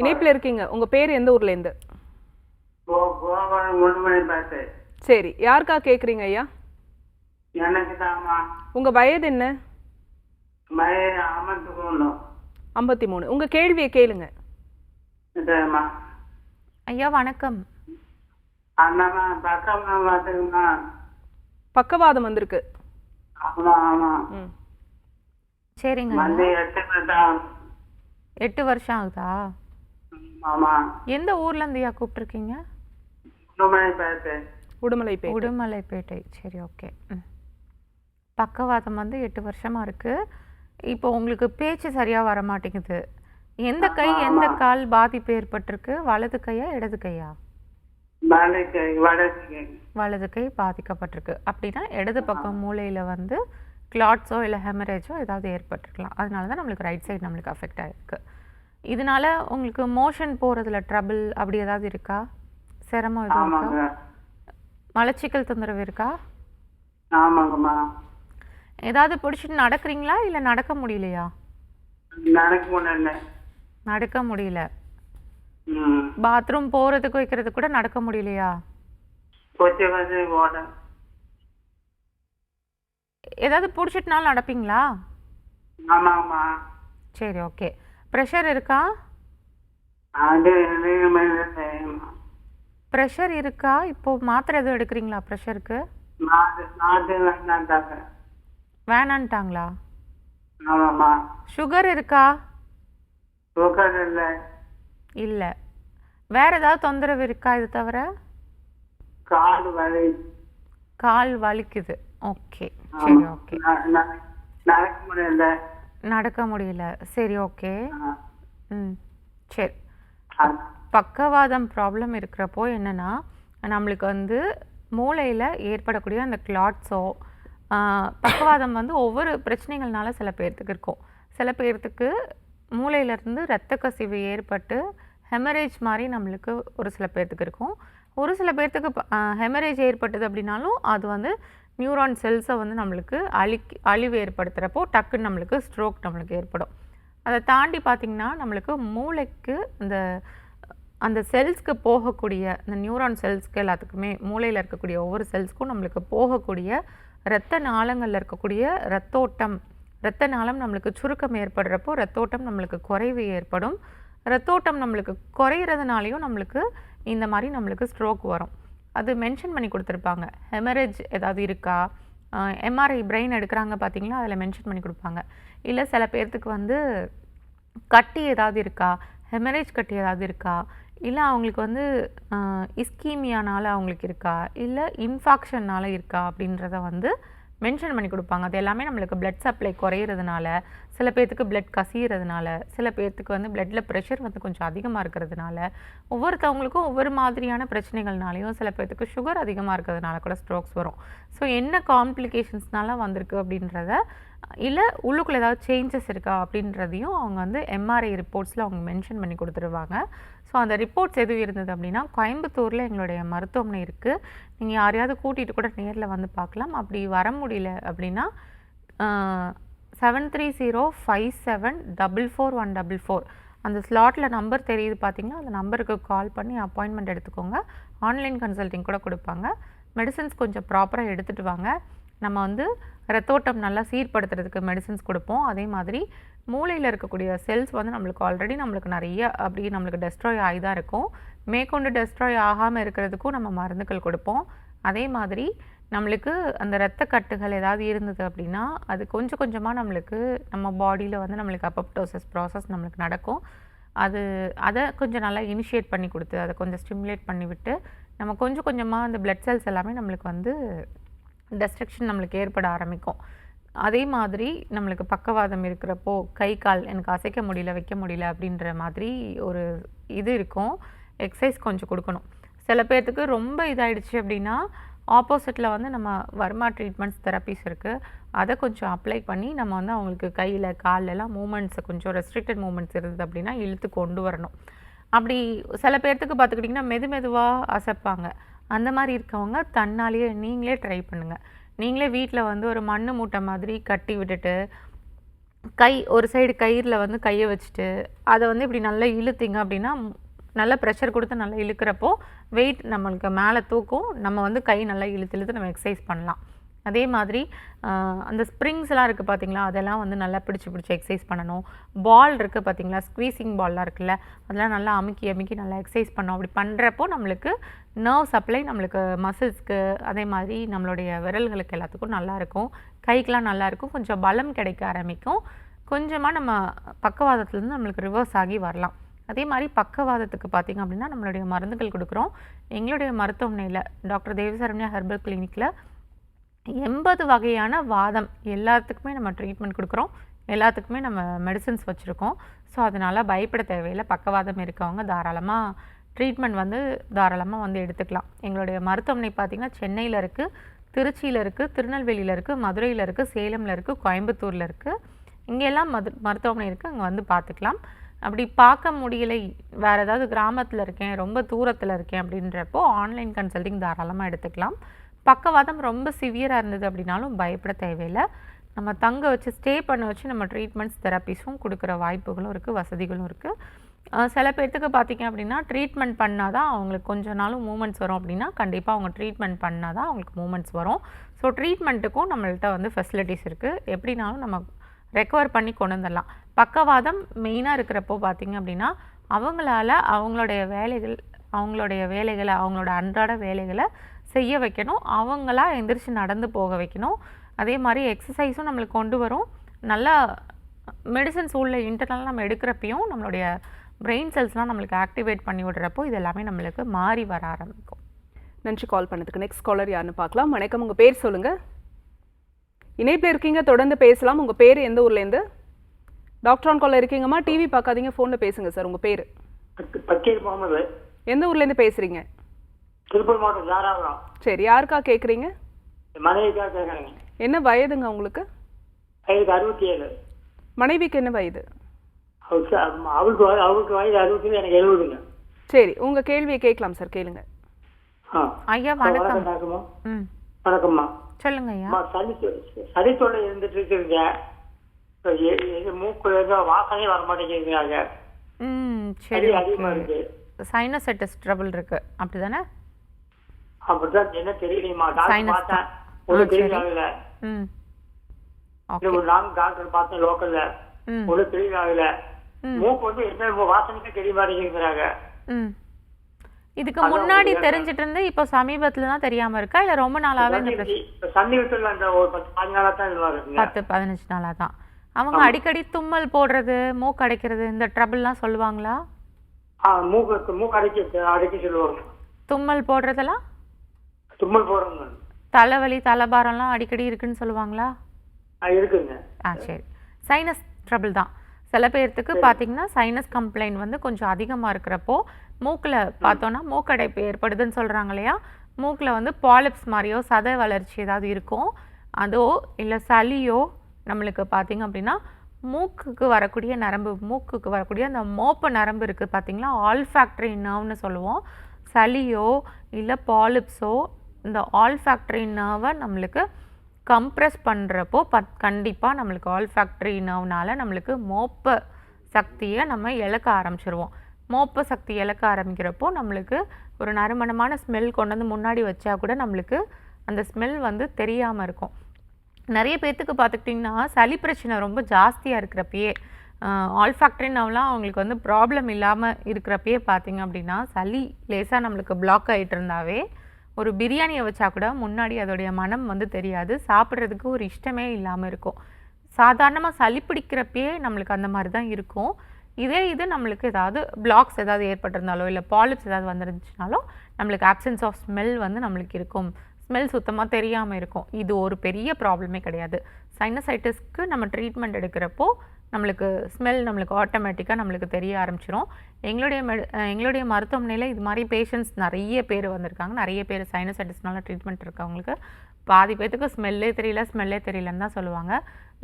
இணைப்பில் இருக்கீங்க. உங்கள் பேர் எந்த ஊர்லேருந்து? சரி, யாருக்கா கேட்குறீங்க ஐயா? உங்கள் வயது என்ன? 53. உங்கள் கேள்வியை கேளுங்க. ஐயா வணக்கம். பக்கவாதம் வந்திருக்கு. சரிங்க. 8 வருஷம் ஆகுதா? எந்த ஊர்ல இருந்து ஐயா கூப்பிட்டுருக்கீங்க? உடுமலைப்பேட்டை. சரி, ஓகே. பக்கவாதம் வந்து 8 வருஷமா இருக்கு. இப்போ உங்களுக்கு பேச்சு சரியா வர மாட்டேங்குது. எந்த கை எந்த கால் பாதிப்பு ஏற்பட்டிருக்கு? வலது கையா இடது கையா? வலது கை பாதிக்கப்பட்டிருக்கு. அப்படின்னா இடது பக்கம் மூளையில் வந்து கிளாட்ஸோ இல்லை ஹெமரேஜோ ஏதாவது ஏற்பட்டிருக்கலாம். அதனால தான் நம்மளுக்கு ரைட் சைடு நம்மளுக்கு அஃபெக்ட் ஆகிருக்கு. இதனால உங்களுக்கு மோஷன் போகிறதுல ட்ரபிள் அப்படி ஏதாவது இருக்கா? சிரமம் எதுவும் இருக்கா? மலச்சிக்கல் தொந்தரவு இருக்கா? ஏதாவது பிடிச்சிட்டு நடக்கிறீங்களா இல்லை நடக்க முடியலையா? நடக்க முடியல. பாத்ரூம் போறதுக்கு வைக்கிறது கூட நடக்க முடியலையா? ஏதாவது பிடிச்சிட்டுனாலும் நடப்பீங்களா? சரி, ஓகே. ப்ரெஷர் இருக்கா? ப்ரெஷர் இருக்கா? இப்போ மாத்திரை எதுவும் எடுக்கிறீங்களா ப்ரெஷருக்கு? வேணான்ட்டாங்களா? சுகர் இருக்கா? இல்ல. வேற ஏதாவது தொந்தரவு இருக்கா இது தவிர? கால் வலிக்குது. ஓகே, சரி, ஓகே. நடக்க முடியல. சரி, ஓகே. சரி. பக்கவாதம் ப்ராப்ளம் இருக்கிறப்போ என்னன்னா நம்மளுக்கு வந்து மூளையில் ஏற்படக்கூடிய அந்த கிளாட்ஸோ பக்கவாதம் வந்து ஒவ்வொரு பிரச்சனைகள்னால சில பேர்த்துக்கு இருக்கும். சில பேர்த்துக்கு மூளையிலேருந்து இரத்த கசிவு ஏற்பட்டு ஹெமரேஜ் மாதிரி நம்மளுக்கு ஒரு சில பேர்த்துக்கு இருக்கும். ஒரு சில பேர்த்துக்கு ஹெமரேஜ் ஏற்பட்டது அப்படின்னாலும் அது வந்து நியூரான் செல்ஸை வந்து நம்மளுக்கு அழிவு ஏற்படுத்துகிறப்போ டக்குன்னு நம்மளுக்கு ஸ்ட்ரோக் நம்மளுக்கு ஏற்படும். அதை தாண்டி பார்த்திங்கன்னா நம்மளுக்கு மூளைக்கு அந்த செல்ஸ்க்கு போகக்கூடிய இந்த நியூரான் செல்ஸ்க்கு எல்லாத்துக்குமே மூளையில் இருக்கக்கூடிய ஒவ்வொரு செல்ஸ்க்கும் நம்மளுக்கு போகக்கூடிய இரத்த நாளங்களில் இருக்கக்கூடிய இரத்த நாளம் நம்மளுக்கு சுருக்கம் ஏற்படுறப்போ ரத்தோட்டம் நம்மளுக்கு குறைவு ஏற்படும். ரத்தோட்டம் நம்மளுக்கு குறையிறதுனாலையும் நம்மளுக்கு இந்த மாதிரி நம்மளுக்கு ஸ்ட்ரோக் வரும். அது மென்ஷன் பண்ணி கொடுத்துருப்பாங்க. ஹெமரேஜ் ஏதாவது இருக்கா, எம்ஆர்ஐ பிரெயின் எடுக்கிறாங்க பார்த்தீங்களா, அதில் மென்ஷன் பண்ணி கொடுப்பாங்க. இல்லை சில பேர்த்துக்கு வந்து கட்டி ஏதாவது இருக்கா, ஹெமரேஜ் கட்டி ஏதாவது இருக்கா, இல்லை அவங்களுக்கு வந்து இஸ்கீமியானால் அவங்களுக்கு இருக்கா, இல்லை இன்ஃபாக்ஷன்னால் இருக்கா அப்படின்றத வந்து மென்ஷன் பண்ணி கொடுப்பாங்க. அது எல்லாமே நம்மளுக்கு பிளட் சப்ளை குறையிறதுனால, சில பேர்த்துக்கு பிளட் கசிகிறதுனால, சில பேர்த்துக்கு வந்து பிளட்டில் ப்ரெஷர் வந்து கொஞ்சம் அதிகமாக இருக்கிறதுனால, ஒவ்வொருத்தவங்களுக்கும் ஒவ்வொரு மாதிரியான பிரச்சனைகள்னாலையும், சில பேர்த்துக்கு சுகர் அதிகமாக இருக்கிறதுனால கூட ஸ்ட்ரோக்ஸ் வரும். ஸோ என்ன காம்ப்ளிகேஷன்ஸ்னால வந்திருக்கு அப்படின்றத, இல்லை உள்ளுக்குள்ளே ஏதாவது சேஞ்சஸ் இருக்கா அப்படின்றதையும் அவங்க வந்து எம்ஆர்ஐ ரிப்போர்ட்ஸில் அவங்க மென்ஷன் பண்ணி கொடுத்துருவாங்க. ஸோ அந்த ரிப்போர்ட்ஸ் எதுவும் இருந்தது அப்படின்னா கோயம்புத்தூரில் எங்களுடைய மருத்துவமனை இருக்குது. நீங்கள் யாரையாவது கூட்டிகிட்டு கூட நேரில் வந்து பார்க்கலாம். அப்படி வர முடியல அப்படின்னா 7305744144 அந்த ஸ்லாட்டில் நம்பர் தெரியுது பார்த்தீங்கன்னா, அந்த நம்பருக்கு கால் பண்ணி அப்பாயின்மெண்ட் எடுத்துக்கோங்க. ஆன்லைன் கன்சல்டிங் கூட கொடுப்பாங்க. மெடிசன்ஸ் கொஞ்சம் ப்ராப்பராக எடுத்துகிட்டு வாங்க. நம்ம வந்து ரத்தோட்டம் நல்லா சீர்படுத்துறதுக்கு மெடிசன்ஸ் கொடுப்போம். அதே மாதிரி மூளையில் இருக்கக்கூடிய செல்ஸ் வந்து நம்மளுக்கு ஆல்ரெடி நம்மளுக்கு நிறைய அப்படி நம்மளுக்கு டெஸ்ட்ராய் ஆகி தான் இருக்கும். மேற்கொண்டு டெஸ்ட்ராய் ஆகாமல் இருக்கிறதுக்கும் நம்ம மருந்துகள் கொடுப்போம். அதே மாதிரி நம்மளுக்கு அந்த இரத்த கட்டுகள் ஏதாவது இருந்தது அப்படின்னா அது கொஞ்சம் கொஞ்சமாக நம்மளுக்கு நம்ம பாடியில் வந்து நம்மளுக்கு அப்போப்டோசிஸ் ப்ராசஸ் நம்மளுக்கு நடக்கும். அதை கொஞ்சம் நல்லா இனிஷியேட் பண்ணி கொடுத்து அதை கொஞ்சம் ஸ்டிமுலேட் பண்ணி விட்டு நம்ம கொஞ்சம் கொஞ்சமாக அந்த பிளட் செல்ஸ் எல்லாமே நம்மளுக்கு வந்து டெஸ்ட்ரக்ஷன் நம்மளுக்கு ஏற்பட ஆரம்பிக்கும். அதே மாதிரி நம்மளுக்கு பக்கவாதம் இருக்கிறப்போ கை கால் எனக்கு அசைக்க முடியல, வைக்க முடியல அப்படின்ற மாதிரி ஒரு இது இருக்கும். எக்ஸசைஸ் கொஞ்சம் கொடுக்கணும். சில பேர்த்துக்கு ரொம்ப இதாகிடுச்சு அப்படின்னா ஆப்போசிட்டில் வந்து நம்ம வர்மா ட்ரீட்மெண்ட்ஸ் தெரப்பீஸ் இருக்குது. அதை கொஞ்சம் அப்ளை பண்ணி நம்ம வந்து அவங்களுக்கு கையில் கால்லெல்லாம் மூமெண்ட்ஸை கொஞ்சம் ரெஸ்ட்ரிக்டட் மூமெண்ட்ஸ் இருந்தது அப்படின்னா இழுத்து கொண்டு வரணும். அப்படி சில பேர்த்துக்கு பார்த்துக்கிட்டிங்கன்னா மெதுவாக அசைப்பாங்க. அந்த மாதிரி இருக்கவங்க தன்னாலேயே நீங்களே ட்ரை பண்ணுங்கள். நீங்களே வீட்டில் வந்து ஒரு மண் மூட்டை மாதிரி கட்டி விட்டுட்டு ஒரு சைடு கயிறில் வந்து கையை வச்சுட்டு அதை வந்து இப்படி நல்லா இழுத்திங்க அப்படின்னா நல்லா ப்ரெஷர் கொடுத்து நல்லா இழுக்கிறப்போ வெயிட் நம்மளுக்கு மேலே தூக்கும். நம்ம வந்து கை நல்லா இழுத்து நம்ம எக்ஸசைஸ் பண்ணலாம். அதே மாதிரி அந்த ஸ்ப்ரிங்ஸ்லாம் இருக்குது பார்த்தீங்களா, அதெல்லாம் வந்து நல்லா பிடிச்சி எக்ஸசைஸ் பண்ணணும். பால் இருக்குது பார்த்தீங்களா, ஸ்க்வீசிங் பால்லாம் இருக்குல்ல, அதெல்லாம் நல்லா அமுக்கி நல்லா எக்ஸசைஸ் பண்ணோம். அப்படி பண்ணுறப்போ நம்மளுக்கு நர்வ் சப்ளை நம்மளுக்கு மசில்ஸ்க்கு அதே மாதிரி நம்மளுடைய விரல்களுக்கு எல்லாத்துக்கும் நல்லாயிருக்கும். கைக்கெலாம் நல்லாயிருக்கும். கொஞ்சம் பலம் கிடைக்க ஆரம்பிக்கும். கொஞ்சமாக நம்ம பக்கவாதத்துலேருந்து நம்மளுக்கு ரிவர்ஸ் ஆகி வரலாம். அதே மாதிரி பக்கவாதத்துக்கு பார்த்திங்க அப்படின்னா நம்மளுடைய மருந்துகள் கொடுக்குறோம். எங்களுடைய மருத்துவமனையில் டாக்டர் தேவசரண்யா ஹெர்பல் கிளினிக்கில் 80 வகையான வாதம் எல்லாத்துக்குமே நம்ம ட்ரீட்மெண்ட் கொடுக்குறோம். எல்லாத்துக்குமே நம்ம மெடிசன்ஸ் வச்சுருக்கோம். ஸோ அதனால் பயப்பட தேவையில்லை. பக்கவாதம் இருக்கவங்க தாராளமாக ட்ரீட்மெண்ட் வந்து தாராளமாக வந்து எடுத்துக்கலாம். எங்களுடைய மருத்துவமனை பார்த்திங்கன்னா சென்னையில் இருக்குது, திருச்சியில் இருக்குது, திருநெல்வேலியில் இருக்குது, மதுரையில் இருக்குது, சேலமில் இருக்குது, கோயம்புத்தூரில் இருக்குது. இங்கெல்லாம் மருத்துவமனை இருக்குது. அங்கே வந்து பார்த்துக்கலாம். அப்படி பார்க்க முடியலை, வேறு ஏதாவது கிராமத்தில் இருக்கேன், ரொம்ப தூரத்தில் இருக்கேன் அப்படின்றப்போ ஆன்லைன் கன்சல்டிங் தாராளமாக எடுத்துக்கலாம். பக்கவாதம் ரொம்ப சிவியராக இருந்தது அப்படின்னாலும் பயப்பட தேவையில்லை. நம்ம தங்க வச்சு ஸ்டே பண்ண வச்சு நம்ம ட்ரீட்மெண்ட்ஸ் தெரப்பீஸும் கொடுக்குற வாய்ப்புகளும் இருக்குது, வசதிகளும் இருக்குது. சில பேர்த்துக்கு பார்த்திங்க அப்படின்னா ட்ரீட்மெண்ட் பண்ணால் தான் அவங்களுக்கு கொஞ்ச நாளும் மூமெண்ட்ஸ் வரும் அப்படின்னா கண்டிப்பாக அவங்க ட்ரீட்மெண்ட் பண்ணால் தான் அவங்களுக்கு மூமெண்ட்ஸ் வரும். ஸோ ட்ரீட்மெண்ட்டுக்கும் நம்மள்கிட்ட வந்து ஃபெசிலிட்டிஸ் இருக்குது. எப்படினாலும் நம்ம ரெக்கவர் பண்ணி கொண்டு வந்துடலாம். பக்கவாதம் மெயினாக இருக்கிறப்போ பார்த்திங்க அப்படின்னா அவங்களால அவங்களுடைய வேலைகளை அவங்களோட அன்றாட வேலைகளை செய்ய வைக்கணும். அவங்களா எந்திரிச்சு நடந்து போக வைக்கணும். அதே மாதிரி எக்ஸசைஸும் நம்மளுக்கு கொண்டு வரும். நல்லா மெடிசன்ஸ் உள்ள இன்டர்னலாக நம்ம எடுக்கிறப்பையும் நம்மளுடைய பிரெயின் செல்ஸ்லாம் நம்மளுக்கு ஆக்டிவேட் பண்ணி விடுறப்போ இது எல்லாமே நம்மளுக்கு மாறி வர ஆரம்பிக்கும். நன்றி கால் பண்ணதுக்கு. நெக்ஸ்ட் காலர் யாருன்னு பார்க்கலாம். வணக்கம், உங்கள் பேர் சொல்லுங்கள். இணைப்பில் இருக்கீங்க, தொடர்ந்து பேசலாம். உங்கள் பேர் எந்த ஊர்லேருந்து? டாக்டர் ஆன் காலில் இருக்கீங்கம்மா, டிவி பார்க்காதீங்க, ஃபோனில் பேசுங்க சார். உங்கள் பேர்? பக்கீர் முகமது. எந்த ஊர்லேருந்து பேசுகிறீங்க? திருப்பூர் மாவட்டம் தாராபுரம். சரி, யாருக்கா கேட்குறீங்க? மனைவிக்காக கேட்குறேங்க. என்ன வயதுங்க உங்களுக்கு? வயது 67. மனைவிக்கு என்ன வயது? அவருக்கு வயது 67, எனக்கு 70ங்க. சரி, உங்கள் கேள்வியை கேட்கலாம் சார், கேளுங்க. ஐயா வணக்கம் வணக்கம். டாக்டர்மா. ம் வணக்கம்மா. சொல்லுங்க ஐயா. அம்மா, சளி தொல்லை இருந்துட்டு இருக்குங்க. மூக்குல இருந்து வாசனையே வர மாட்டேங்கிறாங்க. சரி சளி அதிகமா இருக்கு. சைனசைட்டிஸ் ட்ரபிள் இருக்கு அப்படிதானே? அப்படிதான் என்ன தெரியலையுமா. டாக்டர் Sinus பார்த்தேன், தான். ஒன்றும் சரி. தெரியல. ம் ஒரு நாள் டாக்டர் பார்த்தேன் லோக்கல்ல, ம் ஒன்றும் தெரியல. ம். மூக்கு வந்து என்ன வாசனைக்கு தெரிய மாட்டேங்கிறாங்க. ம் இதுக்கு முன்னாடி தெரிஞ்சிட்டு இருந்து இப்போ சமீபத்துல தான் தெரியாம இருக்கா இல்ல ரொம்ப நாளாவே இந்த பிரச்சனை? சமீபத்தில் அந்த ஒரு 10-15 நாளா தான் இதுவா இருக்குங்க. 10-15 நாளா தான். அவங்க அடிக்கடி தும்மல் போடுறது, மூக்கு அடைக்கிறது, இந்த ட்ரபிள்லாம் சொல்லுவாங்களா? மூக்கு அடைக்க சொல்லுவாங்க. தும்மல் போடுறதெல்லாம், தும்மல் போடுறோங்க. தலைவலி தலைபாரம்லாம் அடிக்கடி இருக்குன்னு சொல்லுவாங்களா? இருக்குங்க. சரி. சைனஸ் ட்ரபிள் தான். சில பேர்த்துக்கு பார்த்தீங்கன்னா சைனஸ் கம்ப்ளைண்ட் வந்து கொஞ்சம் அதிகமாக இருக்கிறப்போ மூக்கில் பார்த்தோன்னா மூக்கடைப்பு ஏற்படுதுன்னு சொல்கிறாங்க இல்லையா? மூக்கில் வந்து பாலிப்ஸ் மாதிரியோ சதை வளர்ச்சி ஏதாவது இருக்கும். அதோ இல்லை சளியோ நம்மளுக்கு பார்த்தீங்க அப்படின்னா மூக்குக்கு வரக்கூடிய நரம்பு, மூக்குக்கு வரக்கூடிய அந்த மோப்ப நரம்பு இருக்குது பார்த்தீங்களா, ஆல்ஃபேக்டரி நர்வ்னு சொல்லுவோம். சளியோ இல்லை பாலிப்ஸோ இந்த ஆல்ஃபேக்டரி நர்வை நம்மளுக்கு கம்ப்ரெஸ் பண்ணுறப்போ கண்டிப்பாக நம்மளுக்கு ஆல்ஃபேக்டரி நர்வ்னால நம்மளுக்கு மோப்ப சக்தியை நம்ம இழக்க ஆரம்பிச்சிருவோம். மோப்ப சக்தி இழக்க ஆரம்பிக்கிறப்போ நம்மளுக்கு ஒரு நறுமணமான ஸ்மெல் கொண்டு வந்து முன்னாடி வச்சா கூட நம்மளுக்கு அந்த ஸ்மெல் வந்து தெரியாமல் இருக்கும். நிறைய பேர்த்துக்கு பார்த்துக்கிட்டிங்கன்னா சளி பிரச்சனை ரொம்ப ஜாஸ்தியாக இருக்கிறப்பயே, ஆல்ஃபேக்டரி நர்வ்லாம் அவங்களுக்கு வந்து ப்ராப்ளம் இல்லாமல் இருக்கிறப்பயே பார்த்தீங்க அப்படின்னா சளி லேசாக நம்மளுக்கு பிளாக் ஆகிட்டு இருந்தாவே ஒரு பிரியாணியை வச்சா கூட முன்னாடி அதோடைய மனம் வந்து தெரியாது, சாப்பிட்றதுக்கு ஒரு இஷ்டமே இல்லாமல் இருக்கும். சாதாரணமாக சளி பிடிக்கிறப்பயே நம்மளுக்கு அந்த மாதிரி தான் இருக்கும். இதே இது நம்மளுக்கு ஏதாவது பிளாக்ஸ் ஏதாவது ஏற்பட்டிருந்தாலோ இல்லை பாலிப்ஸ் ஏதாவது வந்துருந்துச்சுனாலோ நம்மளுக்கு ஆப்சன்ஸ் ஆஃப் ஸ்மெல் வந்து நம்மளுக்கு இருக்கும், ஸ்மெல் சுத்தமாக தெரியாமல் இருக்கும். இது ஒரு பெரிய ப்ராப்ளமே கிடையாது. சைனசைட்டிஸ்க்கு நம்ம ட்ரீட்மெண்ட் எடுக்கிறப்போ நம்மளுக்கு ஸ்மெல் நம்மளுக்கு ஆட்டோமேட்டிக்காக நம்மளுக்கு தெரிய ஆரம்பிச்சிடும். எங்களுடைய மருத்துவமனையில் இது மாதிரி பேஷண்ட்ஸ் நிறைய பேர் வந்திருக்காங்க. நிறைய பேர் சைனசைட்டிஸ்னால ட்ரீட்மெண்ட் இருக்கவங்களுக்கு பாதி பேர்த்துக்கு ஸ்மெல்லே தெரியலன்னு தான் சொல்லுவாங்க.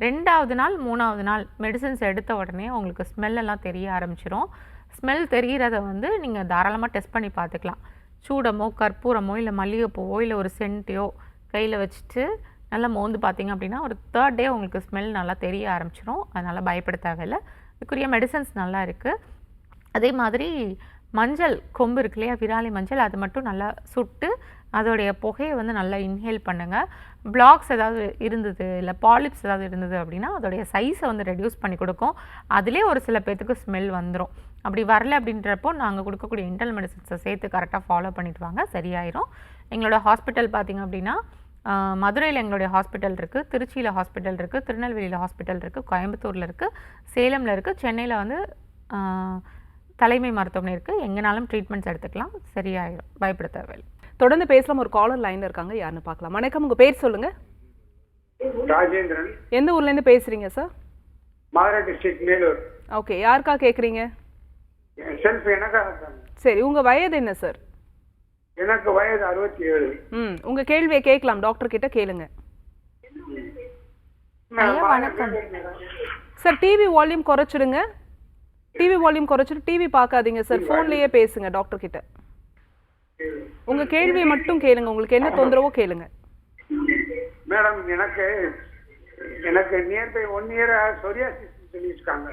2வது நாள் 3வது நாள் மெடிசன்ஸ் எடுத்த உடனே உங்களுக்கு ஸ்மெல்லாம் தெரிய ஆரம்பிச்சிடும். ஸ்மெல் தெரிகிறத வந்து நீங்கள் தாராளமாக டெஸ்ட் பண்ணி பார்த்துக்கலாம். சூடமோ கற்பூரமோ இல்லை மல்லிகைப்பூவோ இல்லை ஒரு சென்ட்டையோ கையில் வச்சுட்டு நல்லா மோந்து பார்த்தீங்க அப்படின்னா ஒரு 3rd டே உங்களுக்கு ஸ்மெல் நல்லா தெரிய ஆரம்பிச்சிடும். அதனால் பயப்பட தேவையில்லை. இதுக்குரிய மெடிசன்ஸ் நல்லா இருக்குது. அதே மாதிரி மஞ்சள் கொம்பு இருக்கு இல்லையா, விராலி மஞ்சள், அது மட்டும் நல்லா சுட்டு அதோடைய புகையை வந்து நல்லா இன்ஹேல் பண்ணுங்கள். பிளாக்ஸ் ஏதாவது இருந்தது இல்லை பாலிப்ஸ் ஏதாவது இருந்தது அப்படின்னா அதோடைய சைஸை வந்து ரெடியூஸ் பண்ணி கொடுக்கும். அதிலே ஒரு சில பேர்த்துக்கு ஸ்மெல் வந்துடும். அப்படி வரல அப்படின்றப்போ நாங்கள் கொடுக்கக்கூடிய இன்டர்னல் மெடிசன்ஸை சேர்த்து கரெக்டாக ஃபாலோ பண்ணிட்டு வாங்க, சரியாயிரும். எங்களோட ஹாஸ்பிட்டல் பார்த்திங்க அப்படின்னா மதுரையில் எங்களுடைய ஹாஸ்பிட்டல் இருக்குது, திருச்சியில் ஹாஸ்பிட்டல் இருக்குது, திருநெல்வேலியில் ஹாஸ்பிட்டல் இருக்குது, கோயம்புத்தூரில் இருக்குது, சேலமில் இருக்குது, சென்னையில் வந்து தலைமை மருத்துவமனை இருக்குது. எங்கேனாலும் ட்ரீட்மெண்ட்ஸ் எடுத்துக்கலாம், சரியாயிடும், பயப்பட தேவையில்லை. தொடர்ந்து பேசலாம். ஒரு காலர் லைன்ல இருக்காங்க, யாருன்னு பார்க்கலாம். வணக்கம், உங்க பேர் சொல்லுங்க. ராஜேந்திரன். எந்த ஊர்ல இருந்து பேசுறீங்க sir? Madurai district, Melur. Okay, யாருக்கா கேக்குறீங்க? செல்ஃப் எனக்காக. சரி, உங்க வயது என்ன சார்? எனக்கு வயது 67. உங்க கேள்வியை கேட்கலாம், டாக்டர் கிட்ட கேளுங்க. வணக்கம் சார், டிவி வால்யூம் குறைச்சிடுங்க. டிவி வால்யூம் குறைச்சிட்டு டிவி பார்க்காதீங்க சார், ஃபோன்லயே பேசுங்க டாக்டர் கிட்ட. உங்க கேள்வியை மட்டும் கேளுங்க, உங்களுக்கு என்ன தொந்தரவோ கேளுங்க. மேடம், எனக்கு நியர்பை 1 year சொரியாசிஸ் சொல்லியிருக்காங்க.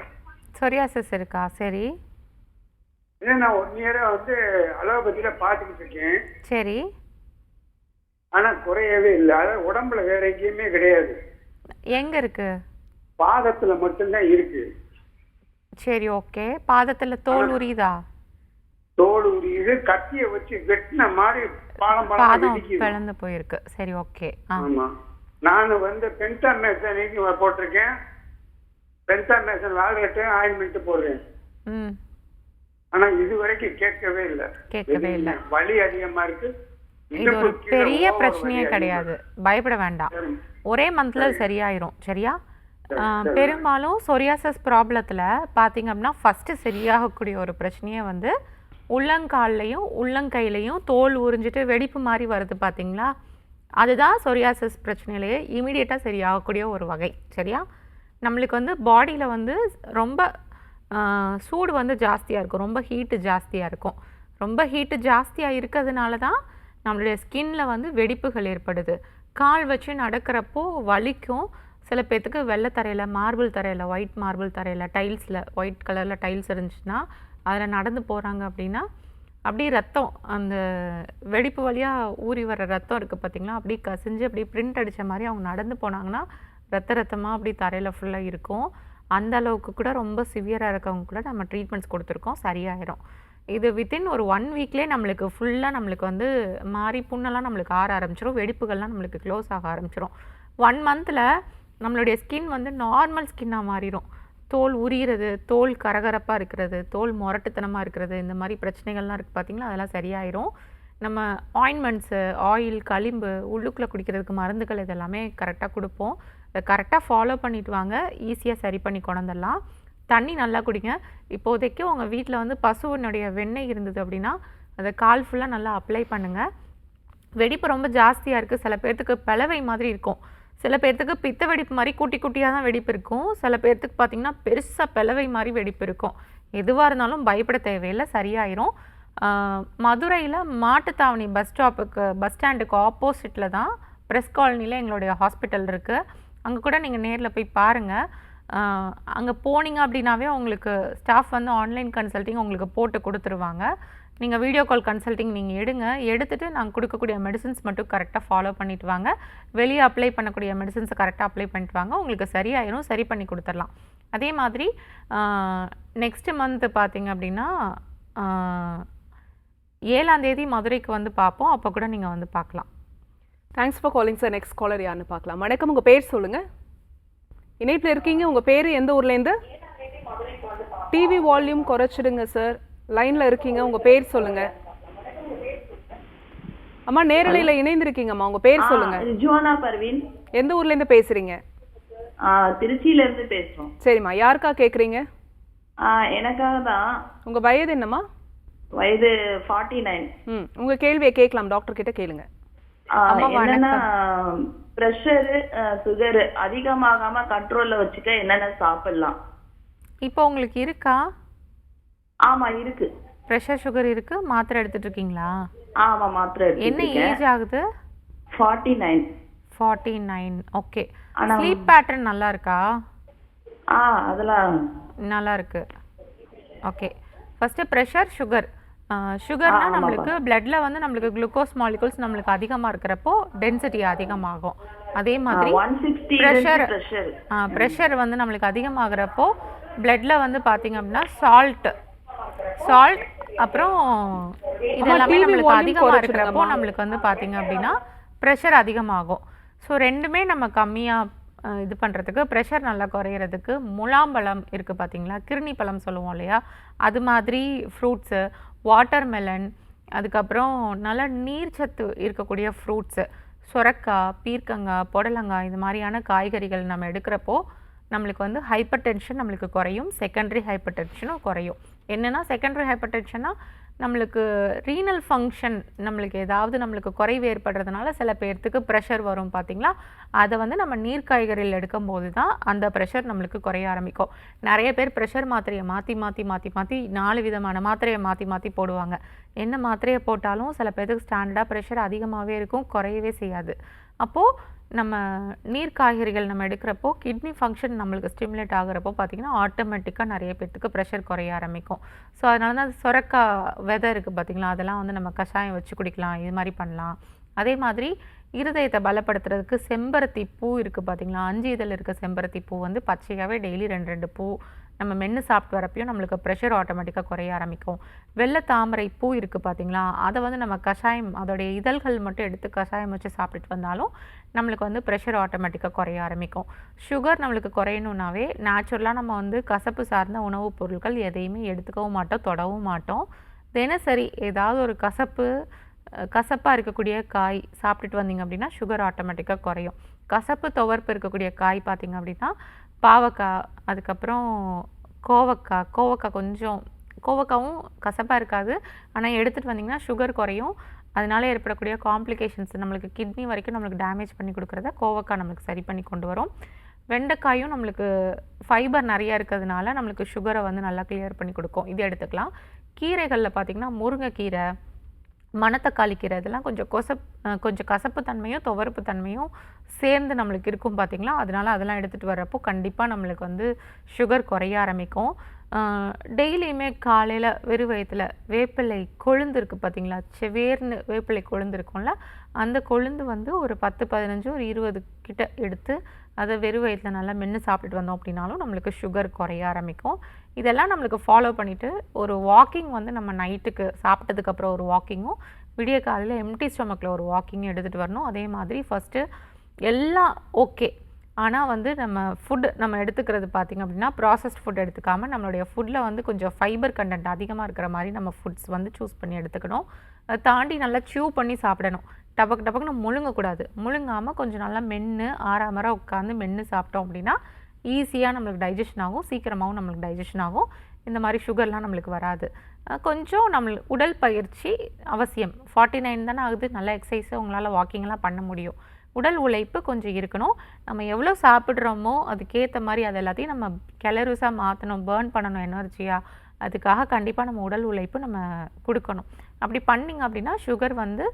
சொரியாசிஸ் இருக்கா? சரி. நான் 1 year வந்து அலோபதியில பார்த்துக்கிட்டு இருக்கேன். சரி. ஆனா குறையவே இல்லை. அதாவது உடம்புல வேற எங்கேயுமே கிடையாது. எங்க இருக்கு? பாதத்துல மட்டும்தான் இருக்கு. சரி, ஓகே. பாதத்துல தோல் உரியுதா? தோல் உரியுது, கத்தியை வச்சு வெட்டின மாதிரி பாலம் பாதம் பிளந்து போயிருக்கு. சரி, ஓகே. ஆமா, நான் வந்து பென்டாமேசன் போட்டிருக்கேன். பென்டாமேசன் வால்கட்டு ஆயின்மெண்ட் போடுறேன். ஆனா இது வரைக்கும் கேட்கவே இல்லை. வலி அதிகமா இருக்கு. இது ஒரு பெரிய பிரச்சனையே கிடையாது, பயப்பட வேண்டாம். ஒரே மந்த்ல சரியாயிரும், சரியா? பெரும்பாலும் சொரியாசிஸ் ப்ராப்ளத்தில் பார்த்தீங்க அப்படின்னா ஃபஸ்ட்டு சரியாகக்கூடிய ஒரு பிரச்சனையே வந்து உள்ளங்கால்லையும் உள்ளங்கையிலையும் தோல் உறிஞ்சிட்டு வெடிப்பு மாதிரி வருது பார்த்தீங்களா, அதுதான் சொரியாசிஸ் பிரச்சனையிலேயே இமீடியட்டாக சரியாகக்கூடிய ஒரு வகை, சரியா? நம்மளுக்கு வந்து பாடியில் வந்து ரொம்ப சூடு வந்து ஜாஸ்தியாக இருக்கும், ரொம்ப ஹீட்டு ஜாஸ்தியாக இருக்கும். ரொம்ப ஹீட்டு ஜாஸ்தியாக இருக்கிறதுனால தான் நம்மளுடைய ஸ்கின்ல வந்து வெடிப்புகள் ஏற்படுது. கால் வச்சு நடக்கிறப்போ வலிக்கும். சில பேர்த்துக்கு வெள்ளை தரையில், மார்பிள் தரையில், ஒயிட் மார்பிள் தரையில், டைல்ஸில் ஒயிட் கலரில் டைல்ஸ் இருந்துச்சுன்னா அதில் நடந்து போகிறாங்க அப்படின்னா அப்படியே ரத்தம், அந்த வெடிப்பு வழியாக ஊறி வர ரத்தம் இருக்குது பார்த்திங்களா, அப்படியே கசிஞ்சு அப்படியே பிரிண்ட் அடித்த மாதிரி அவங்க நடந்து போனாங்கன்னா ரத்தமாக அப்படி தரையில் ஃபுல்லாக இருக்கும். அந்த அளவுக்கு கூட ரொம்ப சிவியராக இருக்கவங்க கூட நம்ம ட்ரீட்மெண்ட்ஸ் கொடுத்துருக்கோம், சரியாயிரும். இது வித்தின் ஒரு 1 வீக்லேயே நம்மளுக்கு ஃபுல்லாக நம்மளுக்கு வந்து மாறி புண்ணெல்லாம் நம்மளுக்கு ஆற ஆரம்பிச்சிடும், வெடிப்புகள்லாம் நம்மளுக்கு க்ளோஸ் ஆக ஆரம்பிச்சிடும். 1 மந்தில் நம்மளுடைய ஸ்கின் வந்து நார்மல் ஸ்கின்னாக மாறிடும். தோல் உரிகிறது, தோல் கரகரப்பாக இருக்கிறது, தோல் முரட்டுத்தனமாக இருக்கிறது, இந்த மாதிரி பிரச்சனைகள்லாம் இருக்குது பார்த்திங்களா, அதெல்லாம் சரியாயிரும். நம்ம ஆயின்மெண்ட்ஸு, ஆயில், களிம்பு, உள்ளுக்குள்ளே குடிக்கிறதுக்கு மருந்துகள் இதெல்லாமே கரெக்டாக கொடுப்போம். அதை கரெக்டாக ஃபாலோ பண்ணிட்டு வாங்க, ஈஸியாக சரி பண்ணி கொண்டுலாம். தண்ணி நல்லா குடிங்க. இப்போதைக்கு உங்கள் வீட்டில் வந்து பசுவினுடைய வெண்ணெய் இருந்தது அப்படின்னா அதை கால் ஃபுல்லாக நல்லா அப்ளை பண்ணுங்கள். வெடிப்பு ரொம்ப ஜாஸ்தியாக இருக்குது. சில பேர்த்துக்கு பிளவை மாதிரி இருக்கும், சில பேர்த்துக்கு பித்த வெடிப்பு மாதிரி குட்டி குட்டியாக தான் வெடிப்பு இருக்கும், சில பேர்த்துக்கு பார்த்திங்கன்னா பெருசாக பிளவை மாதிரி வெடிப்பு இருக்கும். எதுவாக இருந்தாலும் பயப்பட தேவையில்லை, சரியாயிரும். மதுரையில் மாட்டுத்தாவணி பஸ் ஸ்டாண்டுக்கு ஆப்போசிட்டில் தான் ப்ரெஸ் காலனியில் எங்களுடைய ஹாஸ்பிட்டல் இருக்குது. அங்கே கூட நீங்கள் நேரில் போய் பாருங்கள். அங்கே போனீங்க அப்படின்னாவே உங்களுக்கு ஸ்டாஃப் வந்து ஆன்லைன் கன்சல்ட்டிங் உங்களுக்கு போட்டு கொடுத்துருவாங்க. நீங்கள் வீடியோ கால் கன்சல்ட்டிங் நீங்கள் எடுத்துகிட்டு நாங்கள் கொடுக்கக்கூடிய மெடிசன்ஸ் மட்டும் கரெக்டாக ஃபாலோ பண்ணிட்டு வாங்க. வெளியே அப்ளை பண்ணக்கூடிய மெடிசன்ஸை கரெக்டாக அப்ளை பண்ணிட்டு வாங்க, உங்களுக்கு சரியாயிரும், சரி பண்ணி கொடுத்துடலாம். அதே மாதிரி நெக்ஸ்ட் மந்த் பார்த்திங்க அப்படின்னா 7ஆம் தேதி மதுரைக்கு வந்து பார்ப்போம், அப்போ கூட நீங்கள் வந்து பார்க்கலாம். Thanks for calling sir. Next caller யாருன்னு பார்க்கலாம். வணக்கம், உங்கள் பேர் சொல்லுங்கள். இணைப்பில் இருக்கீங்க, உங்கள் பேர் எந்த ஊர்லேருந்து? டிவி வால்யூம் குறைச்சிடுங்க சார். லைனில் இருக்கீங்க, உங்கள் பேர் சொல்லுங்கள். அம்மா நேரலையில் இணைந்திருக்கீங்கம்மா, உங்கள் பேர் சொல்லுங்கள். ஜுவானா பர்வீன். எந்த ஊர்லேருந்து பேசுகிறீங்க? திருச்சியிலேருந்து பேசுகிறோம். சரிம்மா, யாருக்கா கேட்குறீங்க? எனக்காக தான். உங்கள் வயது என்னம்மா? வயது 49. உங்கள் கேள்வியை கேட்கலாம், டாக்டர் கிட்ட கேளுங்க. என்னன்னா பிரஷர், சுகர் அதிகமாகாம கண்ட்ரோல்ல வச்சுக்க என்னென்ன சாப்பிடலாம்? இப்போ உங்களுக்கு இருக்கா? ஆமா இருக்கு. பிரஷர், சுகர் இருக்கு. மாத்திரை எடுத்துட்டு இருக்கீங்களா? ஆமா மாத்திரை எடுத்துட்டு என்ன ஏஜ் ஆகுது? 49. 49. ஓகே. ஸ்லீப் பேட்டர்ன் நல்லா இருக்கா? அதெல்லாம் நல்லா இருக்கு. ஓகே. First pressure, sugar. சுகர்னா நம்மளுக்கு பிளட்ல வந்து நம்மளுக்கு குளுக்கோஸ் மாலிகூல்ஸ் நம்மளுக்கு அதிகமாக இருக்கிறப்போ டென்சிட்டி அதிகமாகும். அதே மாதிரி ப்ரெஷர் வந்து நம்மளுக்கு அதிகமாகிறப்போ பிளட்ல வந்து பார்த்தீங்க அப்படின்னா சால்ட் அப்புறம் இதெல்லாமே நம்மளுக்கு அதிகமாக இருக்கிறப்போ நம்மளுக்கு வந்து பார்த்தீங்க அப்படின்னா ப்ரெஷர் அதிகமாகும். ஸோ ரெண்டுமே நம்ம கம்மியாக இது பண்ணுறதுக்கு, ப்ரெஷர் நல்லா குறையிறதுக்கு முலாம்பழம் இருக்குது பார்த்தீங்களா, கிருணி பழம் சொல்லுவோம் இல்லையா, அது மாதிரி ஃப்ரூட்ஸு, வாட்டர்மெலன், அதுக்கப்புறம் நல்லா நீர்ச்சத்து இருக்கக்கூடிய ஃப்ரூட்ஸு, சுரக்காய், பீர்க்கங்காய், புடலங்காய், இது மாதிரியான காய்கறிகள் நம்ம எடுக்கிறப்போ நம்மளுக்கு வந்து ஹைப்பர் டென்ஷன் நம்மளுக்கு குறையும், செகண்டரி ஹைப்பர் டென்ஷனும் குறையும். என்னென்னா செகண்டரி ஹைப்பர் டென்ஷன்னா நம்மளுக்கு ரீனல் ஃபங்க்ஷன் நம்மளுக்கு ஏதாவது நம்மளுக்கு குறைவு ஏற்படுறதுனால சில பேர்த்துக்கு ப்ரெஷர் வரும் பார்த்தீங்களா, அதை வந்து நம்ம நீர் காய்கறிகள் எடுக்கும்போது தான் அந்த ப்ரெஷர் நம்மளுக்கு குறைய ஆரம்பிக்கும். நிறைய பேர் ப்ரெஷர் மாத்திரையை மாற்றி 4 விதமான மாத்திரையை மாற்றி போடுவாங்க. என்ன மாத்திரையை போட்டாலும் சில பேர்த்துக்கு ஸ்டாண்டர்டாக ப்ரெஷர் அதிகமாகவே இருக்கும், குறையவே செய்யாது. அப்போது நம்ம நீர் காய்கறிகள் நம்ம எடுக்கிறப்போ கிட்னி ஃபங்க்ஷன் நம்மளுக்கு ஸ்டிமுலேட் ஆகிறப்போ பார்த்திங்கன்னா ஆட்டோமேட்டிக்காக நிறைய பேர்த்துக்கு ப்ரெஷர் குறைய ஆரம்பிக்கும். ஸோ அதனால தான் சுரக்காய் விதை இருக்குது பார்த்திங்களா, அதெல்லாம் வந்து நம்ம கஷாயம் வச்சு குடிக்கலாம், இது மாதிரி பண்ணலாம். அதே மாதிரி இருதயத்தை பலப்படுத்துறதுக்கு செம்பருத்தி பூ இருக்குது பார்த்திங்களா, 5 இதழ் இருக்க செம்பருத்தி பூ வந்து பச்சையாகவே டெய்லி 2 பூ நம்ம மென்று சாப்பிட்டு வரப்பையும் நம்மளுக்கு ப்ரெஷர் ஆட்டோமேட்டிக்காக குறைய ஆரம்பிக்கும். வெள்ளை தாமரை பூ இருக்குது பார்த்திங்களா, அதை வந்து நம்ம கஷாயம் அதோடைய இதழ்கள் மட்டும் எடுத்து கஷாயம் வச்சு சாப்பிட்டுட்டு வந்தாலும் நம்மளுக்கு வந்து ப்ரெஷர் ஆட்டோமேட்டிக்காக குறைய ஆரம்பிக்கும். சுகர் நம்மளுக்கு குறையணுன்னாவே நேச்சுரலாக நம்ம வந்து கசப்பு சார்ந்த உணவுப் பொருட்கள் எதையுமே எடுத்துக்கவும் மாட்டோம், தொடவும் மாட்டோம். தினசரி ஏதாவது ஒரு கசப்பாக இருக்கக்கூடிய காய் சாப்பிட்டுட்டு வந்தீங்க அப்படின்னா சுகர் ஆட்டோமேட்டிக்காக குறையும். கசப்பு துவர்ப்பு இருக்கக்கூடிய காய் பார்த்திங்க அப்படின்னா பாவக்காய், அதுக்கப்புறம் கோவக்காவும் கசப்பாக இருக்காது, ஆனால் எடுத்துகிட்டு வந்திங்கன்னா சுகர் குறையும். அதனால ஏற்படக்கூடிய காம்ப்ளிகேஷன்ஸ் நம்மளுக்கு கிட்னி வரைக்கும் நம்மளுக்கு டேமேஜ் பண்ணி கொடுக்குறத கோவக்காய் நம்மளுக்கு சரி பண்ணி கொண்டு வரும். வெண்டைக்காயும் நம்மளுக்கு ஃபைபர் நிறையா இருக்கிறதுனால நம்மளுக்கு சுகரை வந்து நல்லா கிளியர் பண்ணி கொடுக்கும், இது எடுத்துக்கலாம். கீரைகளில் பார்த்திங்கன்னா முருங்கைக்கீரை, மணத்தக்காளி கீரை இதெல்லாம் கொஞ்சம் கசப்பு தன்மையும் துவர்ப்பு தன்மையும் சேர்ந்து நம்மளுக்கு இருக்கும் பார்த்தீங்களா, அதனால அதெல்லாம் எடுத்துகிட்டு வர்றப்போ கண்டிப்பாக நம்மளுக்கு வந்து சுகர் குறைய ஆரம்பிக்கும். டெய்லியுமே காலையில் வெறும் வயிற்றுல வேப்பிலை கொழுந்து இருக்குது பார்த்தீங்களா, செவேர்னு வேப்பிலை கொழுந்து இருக்கும்ல, அந்த கொழுந்து வந்து ஒரு 10 15 ஒரு 20 கிட்ட எடுத்து அதை வெறும் வயிற்றில் நல்லா மென்று சாப்பிட்டுட்டு வந்தோம் அப்படின்னாலும் நம்மளுக்கு சுகர் குறைய ஆரம்பிக்கும். இதெல்லாம் நம்மளுக்கு ஃபாலோ பண்ணிவிட்டு ஒரு வாக்கிங் வந்து நம்ம நைட்டுக்கு சாப்பிட்டதுக்கப்புறம் ஒரு வாக்கிங்கும், விடிய காலையில் எம்டி ஸ்டொமக்கில் ஒரு வாக்கிங்கும் எடுத்துகிட்டு வரணும். அதே மாதிரி ஃபஸ்ட்டு எல்லாம் ஓகே, ஆனால் வந்து நம்ம எடுத்துக்கிறது பார்த்திங்க அப்படின்னா ப்ராசஸ்ட் ஃபுட் எடுத்துக்காமல் நம்மளுடைய ஃபுட்டில் வந்து கொஞ்சம் ஃபைபர் கண்டென்ட் அதிகமாக இருக்கிற மாதிரி நம்ம ஃபுட்ஸ் வந்து சூஸ் பண்ணி எடுத்துக்கணும். அதை தாண்டி நல்லா ச்சியூ பண்ணி சாப்பிடணும். டபக்குன்னு முழுங்கக்கூடாது. முழுங்காமல் கொஞ்சம் நல்லா மென்று ஆறாமரை உட்காந்து மென்று சாப்பிட்டோம் அப்படின்னா ஈஸியாக நம்மளுக்கு டைஜஷன் ஆகும், சீக்கிரமாகவும் நம்மளுக்கு டைஜஷன் ஆகும். இந்த மாதிரி சுகர்லாம் நம்மளுக்கு வராது. கொஞ்சம் உடல் பயிற்சி அவசியம். 49 தானே ஆகுது, நல்ல எக்ஸசைஸு உங்களால் வாக்கிங்லாம் பண்ண முடியும். உடல் உழைப்பு கொஞ்சம் இருக்கணும். நம்ம எவ்வளோ சாப்பிட்றோமோ அதுக்கேற்ற மாதிரி அது எல்லாத்தையும் நம்ம கேலரிஸாக மாற்றணும், பேர்ன் பண்ணணும் எனர்ஜியாக. அதுக்காக கண்டிப்பாக நம்ம உடல் உழைப்பு நம்ம கொடுக்கணும். அப்படி பண்ணிங்க அப்படின்னா சுகர் வந்து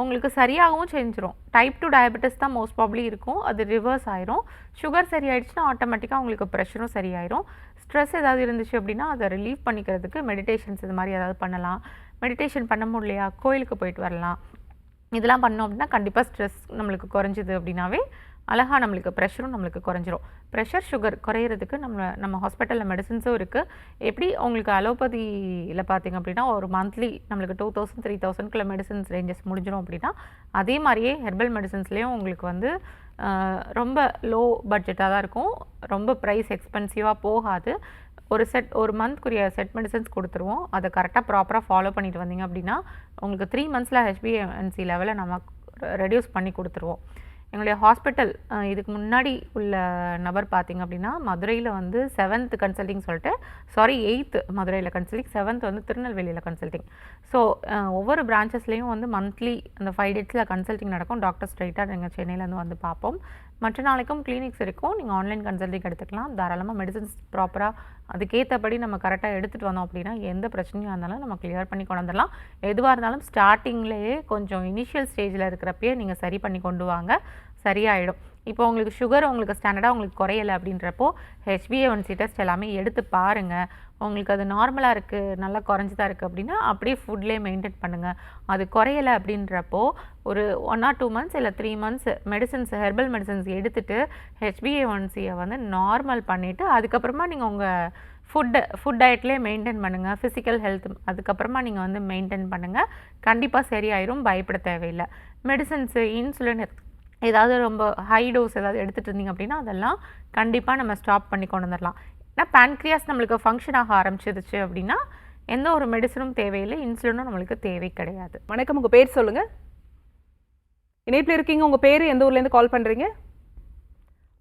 உங்களுக்கு சரியாகவும் செஞ்சிடும். டைப் 2 டயபெட்டிஸ் தான் மோஸ்ட் ப்ராப்ளி இருக்கும், அது ரிவர்ஸ் ஆயிரும். சுகர் சரியாயிடுச்சுன்னா ஆட்டோமேட்டிக்காக உங்களுக்கு ப்ரெஷரும் சரியாயிரும். ஸ்ட்ரெஸ் ஏதாவது இருந்துச்சு அப்படின்னா அதை ரிலீவ் பண்ணிக்கிறதுக்கு மெடிடேஷன்ஸ் இது மாதிரி ஏதாவது பண்ணலாம். மெடிடேஷன் பண்ண முடியலையா, கோயிலுக்கு போயிட்டு வரலாம். இதெல்லாம் பண்ணோம் அப்படின்னா கண்டிப்பாக ஸ்ட்ரெஸ் நம்மளுக்கு குறைஞ்சிது அப்படின்னாவே அழகாக நம்மளுக்கு ப்ரெஷரும் நம்மளுக்கு குறைஞ்சிரும். ப்ரெஷர் சுகர் குறையிறதுக்கு நம்ம ஹாஸ்பிட்டலில் மெடிசின்ஸும் இருக்குது. எப்படி உங்களுக்கு அலோபதியில் பார்த்திங்க அப்படின்னா ஒரு மந்த்லி நம்மளுக்கு 2000 3000 மெடிசன்ஸ் ரேஞ்சஸ் முடிஞ்சிடும் அப்படின்னா, அதே மாதிரியே ஹெர்பல் மெடிசன்ஸ்லேயும் உங்களுக்கு வந்து ரொம்ப லோ பட்ஜெட்டாக தான் இருக்கும். ரொம்ப ப்ரைஸ் எக்ஸ்பென்சிவாக போகாது. ஒரு மந்த்க்குரிய செட் மெடிசன்ஸ் கொடுத்துருவோம். அதை கரெக்டாக ப்ராப்பராக ஃபாலோ பண்ணிட்டு வந்தீங்க அப்படின்னா உங்களுக்கு 3 மந்த்ஸில் HbA1c லெவலை நம்ம ரெடியூஸ் பண்ணி கொடுத்துருவோம். எங்களுடைய ஹாஸ்பிட்டல் இதுக்கு முன்னாடி உள்ள நபர் பார்த்திங்க அப்படின்னா மதுரையில் வந்து 7th கன்சல்டிங் சொல்லிட்டு 8th மதுரையில் கன்சல்டிங், 7th வந்து திருநெல்வேலியில் கன்சல்டிங். ஸோ ஒவ்வொரு பிரான்ச்சஸ்லேயும் வந்து மந்த்லி அந்த 5 டேஸில் கன்சல்டிங் நடக்கும். டாக்டர் ஸ்ட்ரைட்டாக நீங்கள் சென்னையிலேருந்து வந்து பார்ப்போம். மற்ற நாளைக்கும் கிளினிக்ஸ் இருக்கும், நீங்கள் ஆன்லைன் கன்சல்டிங் எடுத்துக்கலாம். தாராளமாக மெடிசன்ஸ் ப்ராப்பராக அதுக்கேற்றபடி நம்ம கரெக்டாக எடுத்துகிட்டு வந்தோம் அப்படின்னா எந்த பிரச்சனையும் இருந்தாலும் நம்ம கிளியர் பண்ணி கொண்டு வந்துடலாம். எதுவாக இருந்தாலும் ஸ்டார்டிங்லேயே கொஞ்சம் இனிஷியல் ஸ்டேஜில் இருக்கிறப்பயே நீங்கள் சரி பண்ணி கொண்டு வாங்க, சரியாயிடும். இப்போ உங்களுக்கு சுகர் உங்களுக்கு ஸ்டாண்டர்டாக உங்களுக்கு குறையலை அப்படின்றப்போ HbA1c டெஸ்ட் எல்லாமே எடுத்து பாருங்கள். உங்களுக்கு அது நார்மலாக இருக்குது, நல்லா குறைஞ்சிதான் இருக்குது அப்படின்னா அப்படியே ஃபுட்லேயே மெயின்டைன் பண்ணுங்கள். அது குறையலை அப்படின்றப்போ ஒரு 1 or 2 months இல்லை 3 months மெடிசன்ஸ் ஹெர்பல் மெடிசன்ஸ் எடுத்துகிட்டு HbA1c வந்து நார்மல் பண்ணிவிட்டு அதுக்கப்புறமா நீங்கள் உங்கள் ஃபுட் டயட்லேயே மெயின்டைன் பண்ணுங்கள். ஃபிசிக்கல் ஹெல்த் அதுக்கப்புறமா நீங்கள் வந்து மெயின்டைன் பண்ணுங்கள். கண்டிப்பாக சரியாயிரும், பயப்பட தேவையில்லை. மெடிசன்ஸு இன்சுலின் ஏதாவது ரொம்ப ஹை டோஸ் ஏதாவது எடுத்துகிட்டு இருந்தீங்க அப்படின்னா அதெல்லாம் கண்டிப்பாக நம்ம ஸ்டாப் பண்ணி கொண்டு வந்துடலாம். ஏன்னா பேன்க்ரியாஸ் நம்மளுக்கு ஃபங்க்ஷன் ஆக ஆரம்பிச்சிருச்சு அப்படின்னா எந்த ஒரு மெடிசனும் தேவையில்லை, இன்சுலினும் நம்மளுக்கு தேவை கிடையாது. வணக்கம், உங்கள் பேர் சொல்லுங்கள். இணைப்பில் இருக்கீங்க, உங்கள் பேர் எந்த ஊர்லேருந்து கால் பண்ணுறீங்க?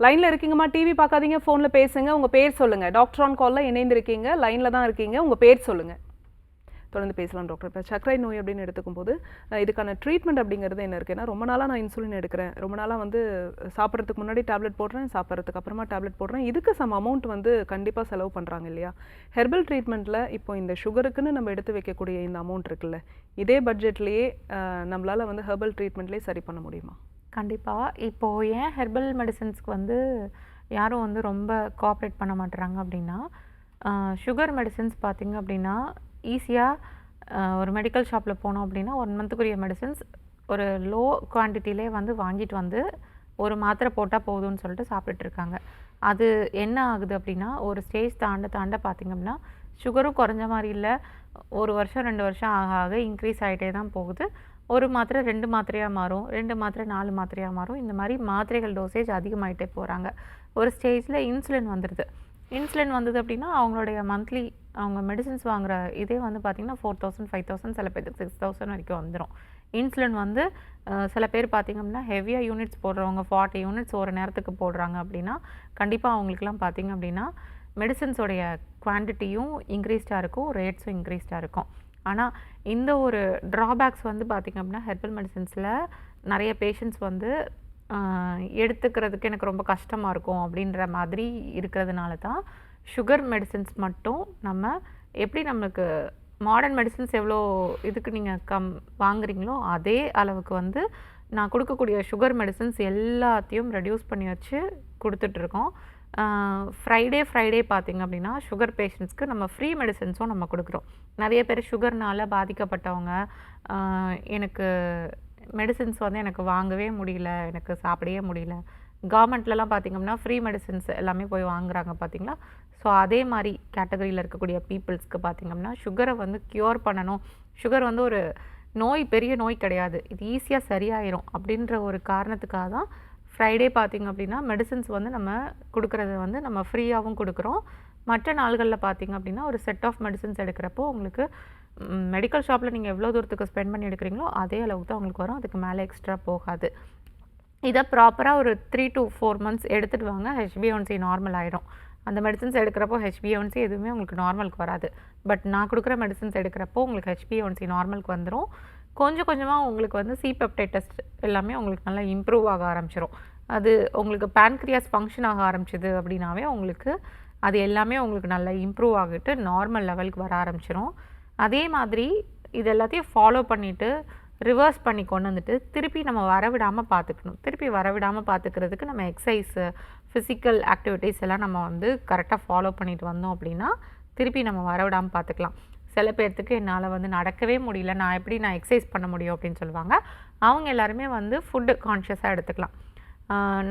லைனில் இருக்கீங்கம்மா, டிவி பார்க்காதீங்க, ஃபோனில் பேசுங்க. உங்கள் பேர் சொல்லுங்கள். டாக்டர் ஆன் காலில் இணைந்திருக்கீங்க, லைனில் தான் இருக்கீங்க, உங்கள் பேர் சொல்லுங்கள். தொடர்ந்து பேசலாம் டாக்டர். இப்போ சர்க்கரை நோய் அப்படின்னு எடுத்துக்கும் போது இதுக்கான ட்ரீட்மெண்ட் அப்படிங்கிறது என்ன இருக்குது? ஏன்னா ரொம்ப நாளாக நான் இன்சுலின் எடுக்கிறேன், ரொம்ப நாளாக வந்து சாப்பிட்றதுக்கு முன்னாடி டேப்லெட் போடுறேன், சாப்பிட்றதுக்கு அப்புறமா டேப்லெட் போடுறேன், இதுக்கு சம் அமௌண்ட் வந்து கண்டிப்பாக செலவு பண்ணுறாங்க இல்லையா? ஹெர்பல் ட்ரீட்மெண்ட்டில் இப்போ இந்த சுகருக்குன்னு நம்ம எடுத்து வைக்கக்கூடிய இந்த அமௌண்ட் இருக்குல்ல, இதே பட்ஜெட்லேயே நம்மளால் வந்து ஹெர்பல் ட்ரீட்மெண்ட்லேயே சரி பண்ண முடியுமா? கண்டிப்பாக. இப்போது ஏன் ஹெர்பல் மெடிசன்ஸ்க்கு வந்து யாரும் வந்து ரொம்ப கோஆப்ரேட் பண்ண மாட்டுறாங்க அப்படின்னா, சுகர் மெடிசன்ஸ் பார்த்திங்க அப்படின்னா ஈஸியாக ஒரு மெடிக்கல் ஷாப்பில் போனோம் அப்படின்னா 1 மந்த்துக்குரிய மெடிசன்ஸ் ஒரு லோ குவான்டிட்டிலே வந்து வாங்கிட்டு வந்து ஒரு மாத்திரை போட்டால் போதும்னு சொல்லிட்டு சாப்பிட்டுட்ருக்காங்க. அது என்ன ஆகுது அப்படின்னா ஒரு ஸ்டேஜ் தாண்ட பார்த்திங்க அப்படின்னா சுகரும் குறைஞ்ச மாதிரி இல்லை, 1 வருஷம் 2 வருஷம் ஆக இன்க்ரீஸ் ஆகிட்டே தான் போகுது. ஒரு மாத்திரை 2 மாத்திரையாக மாறும், 2 மாத்திரை 4 மாத்திரையாக மாறும். இந்த மாதிரி மாத்திரைகள் டோசேஜ் அதிகமாகிட்டே போகிறாங்க. ஒரு ஸ்டேஜில் இன்சுலின் வந்துடுது. இன்சுலின் வந்தது அப்படின்னா அவங்களுடைய மந்த்லி அவங்க மெடிசன்ஸ் வாங்குகிற இதே வந்து பார்த்திங்கன்னா 4000 5000 சில பேருக்கு 6000 வரைக்கும் வந்துடும். இன்சுலின் வந்து சில பேர் பார்த்திங்க அப்படின்னா ஹெவியாக யூனிட்ஸ் போடுறவங்க 40 யூனிட்ஸ் ஒரு நேரத்துக்கு போடுறாங்க அப்படின்னா கண்டிப்பாக அவங்களுக்குலாம் பார்த்திங்க அப்படின்னா மெடிசன்ஸோடைய குவான்டிட்டியும் இன்க்ரீஸ்டாக இருக்கும், ரேட்ஸும் இன்க்ரீஸ்டாக இருக்கும். ஆனால் இந்த ஒரு ட்ராபேக்ஸ் வந்து பார்த்திங்க அப்படின்னா ஹெர்பல் மெடிசன்ஸில் நிறைய பேஷண்ட்ஸ் வந்து எடுத்துக்கிறதுக்கு எனக்கு ரொம்ப கஷ்டமாக இருக்கும் அப்படின்ற மாதிரி இருக்கிறதுனால தான் சுகர் மெடிசன்ஸ் மட்டும் நம்ம எப்படி நம்மளுக்கு மாடர்ன் மெடிசின்ஸ் எவ்வளோ இதுக்கு நீங்கள் வாங்குறீங்களோ அதே அளவுக்கு வந்து நான் கொடுக்கக்கூடிய சுகர் மெடிசின்ஸ் எல்லாத்தையும் ரெடியூஸ் பண்ணி வச்சு கொடுத்துட்ருக்கோம். ஃப்ரைடே பார்த்திங்க அப்படின்னா சுகர் பேஷண்ட்ஸ்க்கு நம்ம ஃப்ரீ மெடிசின்ஸும் நம்ம கொடுக்குறோம். நிறைய பேர் சுகர்னால் பாதிக்கப்பட்டவங்க எனக்கு மெடிசின்ஸ் வந்து எனக்கு வாங்கவே முடியல, எனக்கு சாப்பிடவே முடியல, கவர்மெண்ட்லலாம் பார்த்திங்கன்னா ஃப்ரீ மெடிசின்ஸ் எல்லாமே போய் வாங்குறாங்க பார்த்திங்களா. ஸோ அதே மாதிரி கேட்டகரியில் இருக்கக்கூடிய பீப்புள்ஸ்க்கு பார்த்திங்கன்னா சுகரை வந்து க்யூர் பண்ணணும், சுகர் வந்து ஒரு நோய், பெரிய நோய் கிடையாது, இது ஈஸியாக சரியாயிரும் அப்படின்ற ஒரு காரணத்துக்காக தான் ஃப்ரைடே பார்த்திங்க அப்படின்னா மெடிசின்ஸ் வந்து நம்ம கொடுக்குறது வந்து நம்ம ஃப்ரீயாகவும் கொடுக்குறோம். மற்ற நாள்களில் பார்த்திங்க அப்படின்னா ஒரு செட் ஆஃப் மெடிசின்ஸ் எடுக்கிறப்போ உங்களுக்கு மெடிக்கல் ஷாப்பில் நீங்கள் எவ்வளோ தூரத்துக்கு ஸ்பெண்ட் பண்ணி எடுக்கிறீங்களோ அதே அளவுக்கு தான் உங்களுக்கு வரும், அதுக்கு மேலே எக்ஸ்ட்ரா போகாது. இதை ப்ராப்பராக ஒரு 3 to 4 months எடுத்துகிட்டு வாங்க, HbA1c நார்மல் ஆகிடும். அந்த மெடிசின்ஸ் எடுக்கிறப்போ HbA1c எதுவுமே உங்களுக்கு நார்மலுக்கு வராது. பட் நான் கொடுக்குற மெடிசின்ஸ் எடுக்கிறப்போ உங்களுக்கு HbA1c நார்மலுக்கு வந்துடும். கொஞ்சம் கொஞ்சமாக உங்களுக்கு வந்து C-peptide டெஸ்ட் எல்லாமே உங்களுக்கு நல்லா இம்ப்ரூவ் ஆக ஆரம்பிச்சிடும். அது உங்களுக்கு பேன்க்ரியாஸ் ஃபங்க்ஷன் ஆக ஆரம்பிச்சிது அப்படின்னாவே உங்களுக்கு அது எல்லாமே உங்களுக்கு நல்லா இம்ப்ரூவ் ஆகிட்டு நார்மல் லெவலுக்கு வர ஆரம்பிச்சிடும். அதே மாதிரி இது எல்லாத்தையும் ஃபாலோ பண்ணிவிட்டு ரிவர்ஸ் பண்ணி கொண்டு வந்துட்டு திருப்பி நம்ம வரவிடாமல் பார்த்துக்கணும். திருப்பி வரவிடாமல் பார்த்துக்கிறதுக்கு நம்ம எக்ஸசைஸு, ஃபிசிக்கல் ஆக்டிவிட்டீஸ் எல்லாம் நம்ம வந்து கரெக்டாக ஃபாலோ பண்ணிட்டு வந்தோம் அப்படின்னா திருப்பி நம்ம வரவிடாமல் பார்த்துக்கலாம். சில பேர்த்துக்கு என்னால் வந்து நடக்கவே முடியல, நான் எப்படி எக்ஸசைஸ் பண்ண முடியும் அப்படின்னு சொல்லுவாங்க. அவங்க எல்லாருமே வந்து ஃபுட்டு கான்ஷியஸாக எடுத்துக்கலாம்.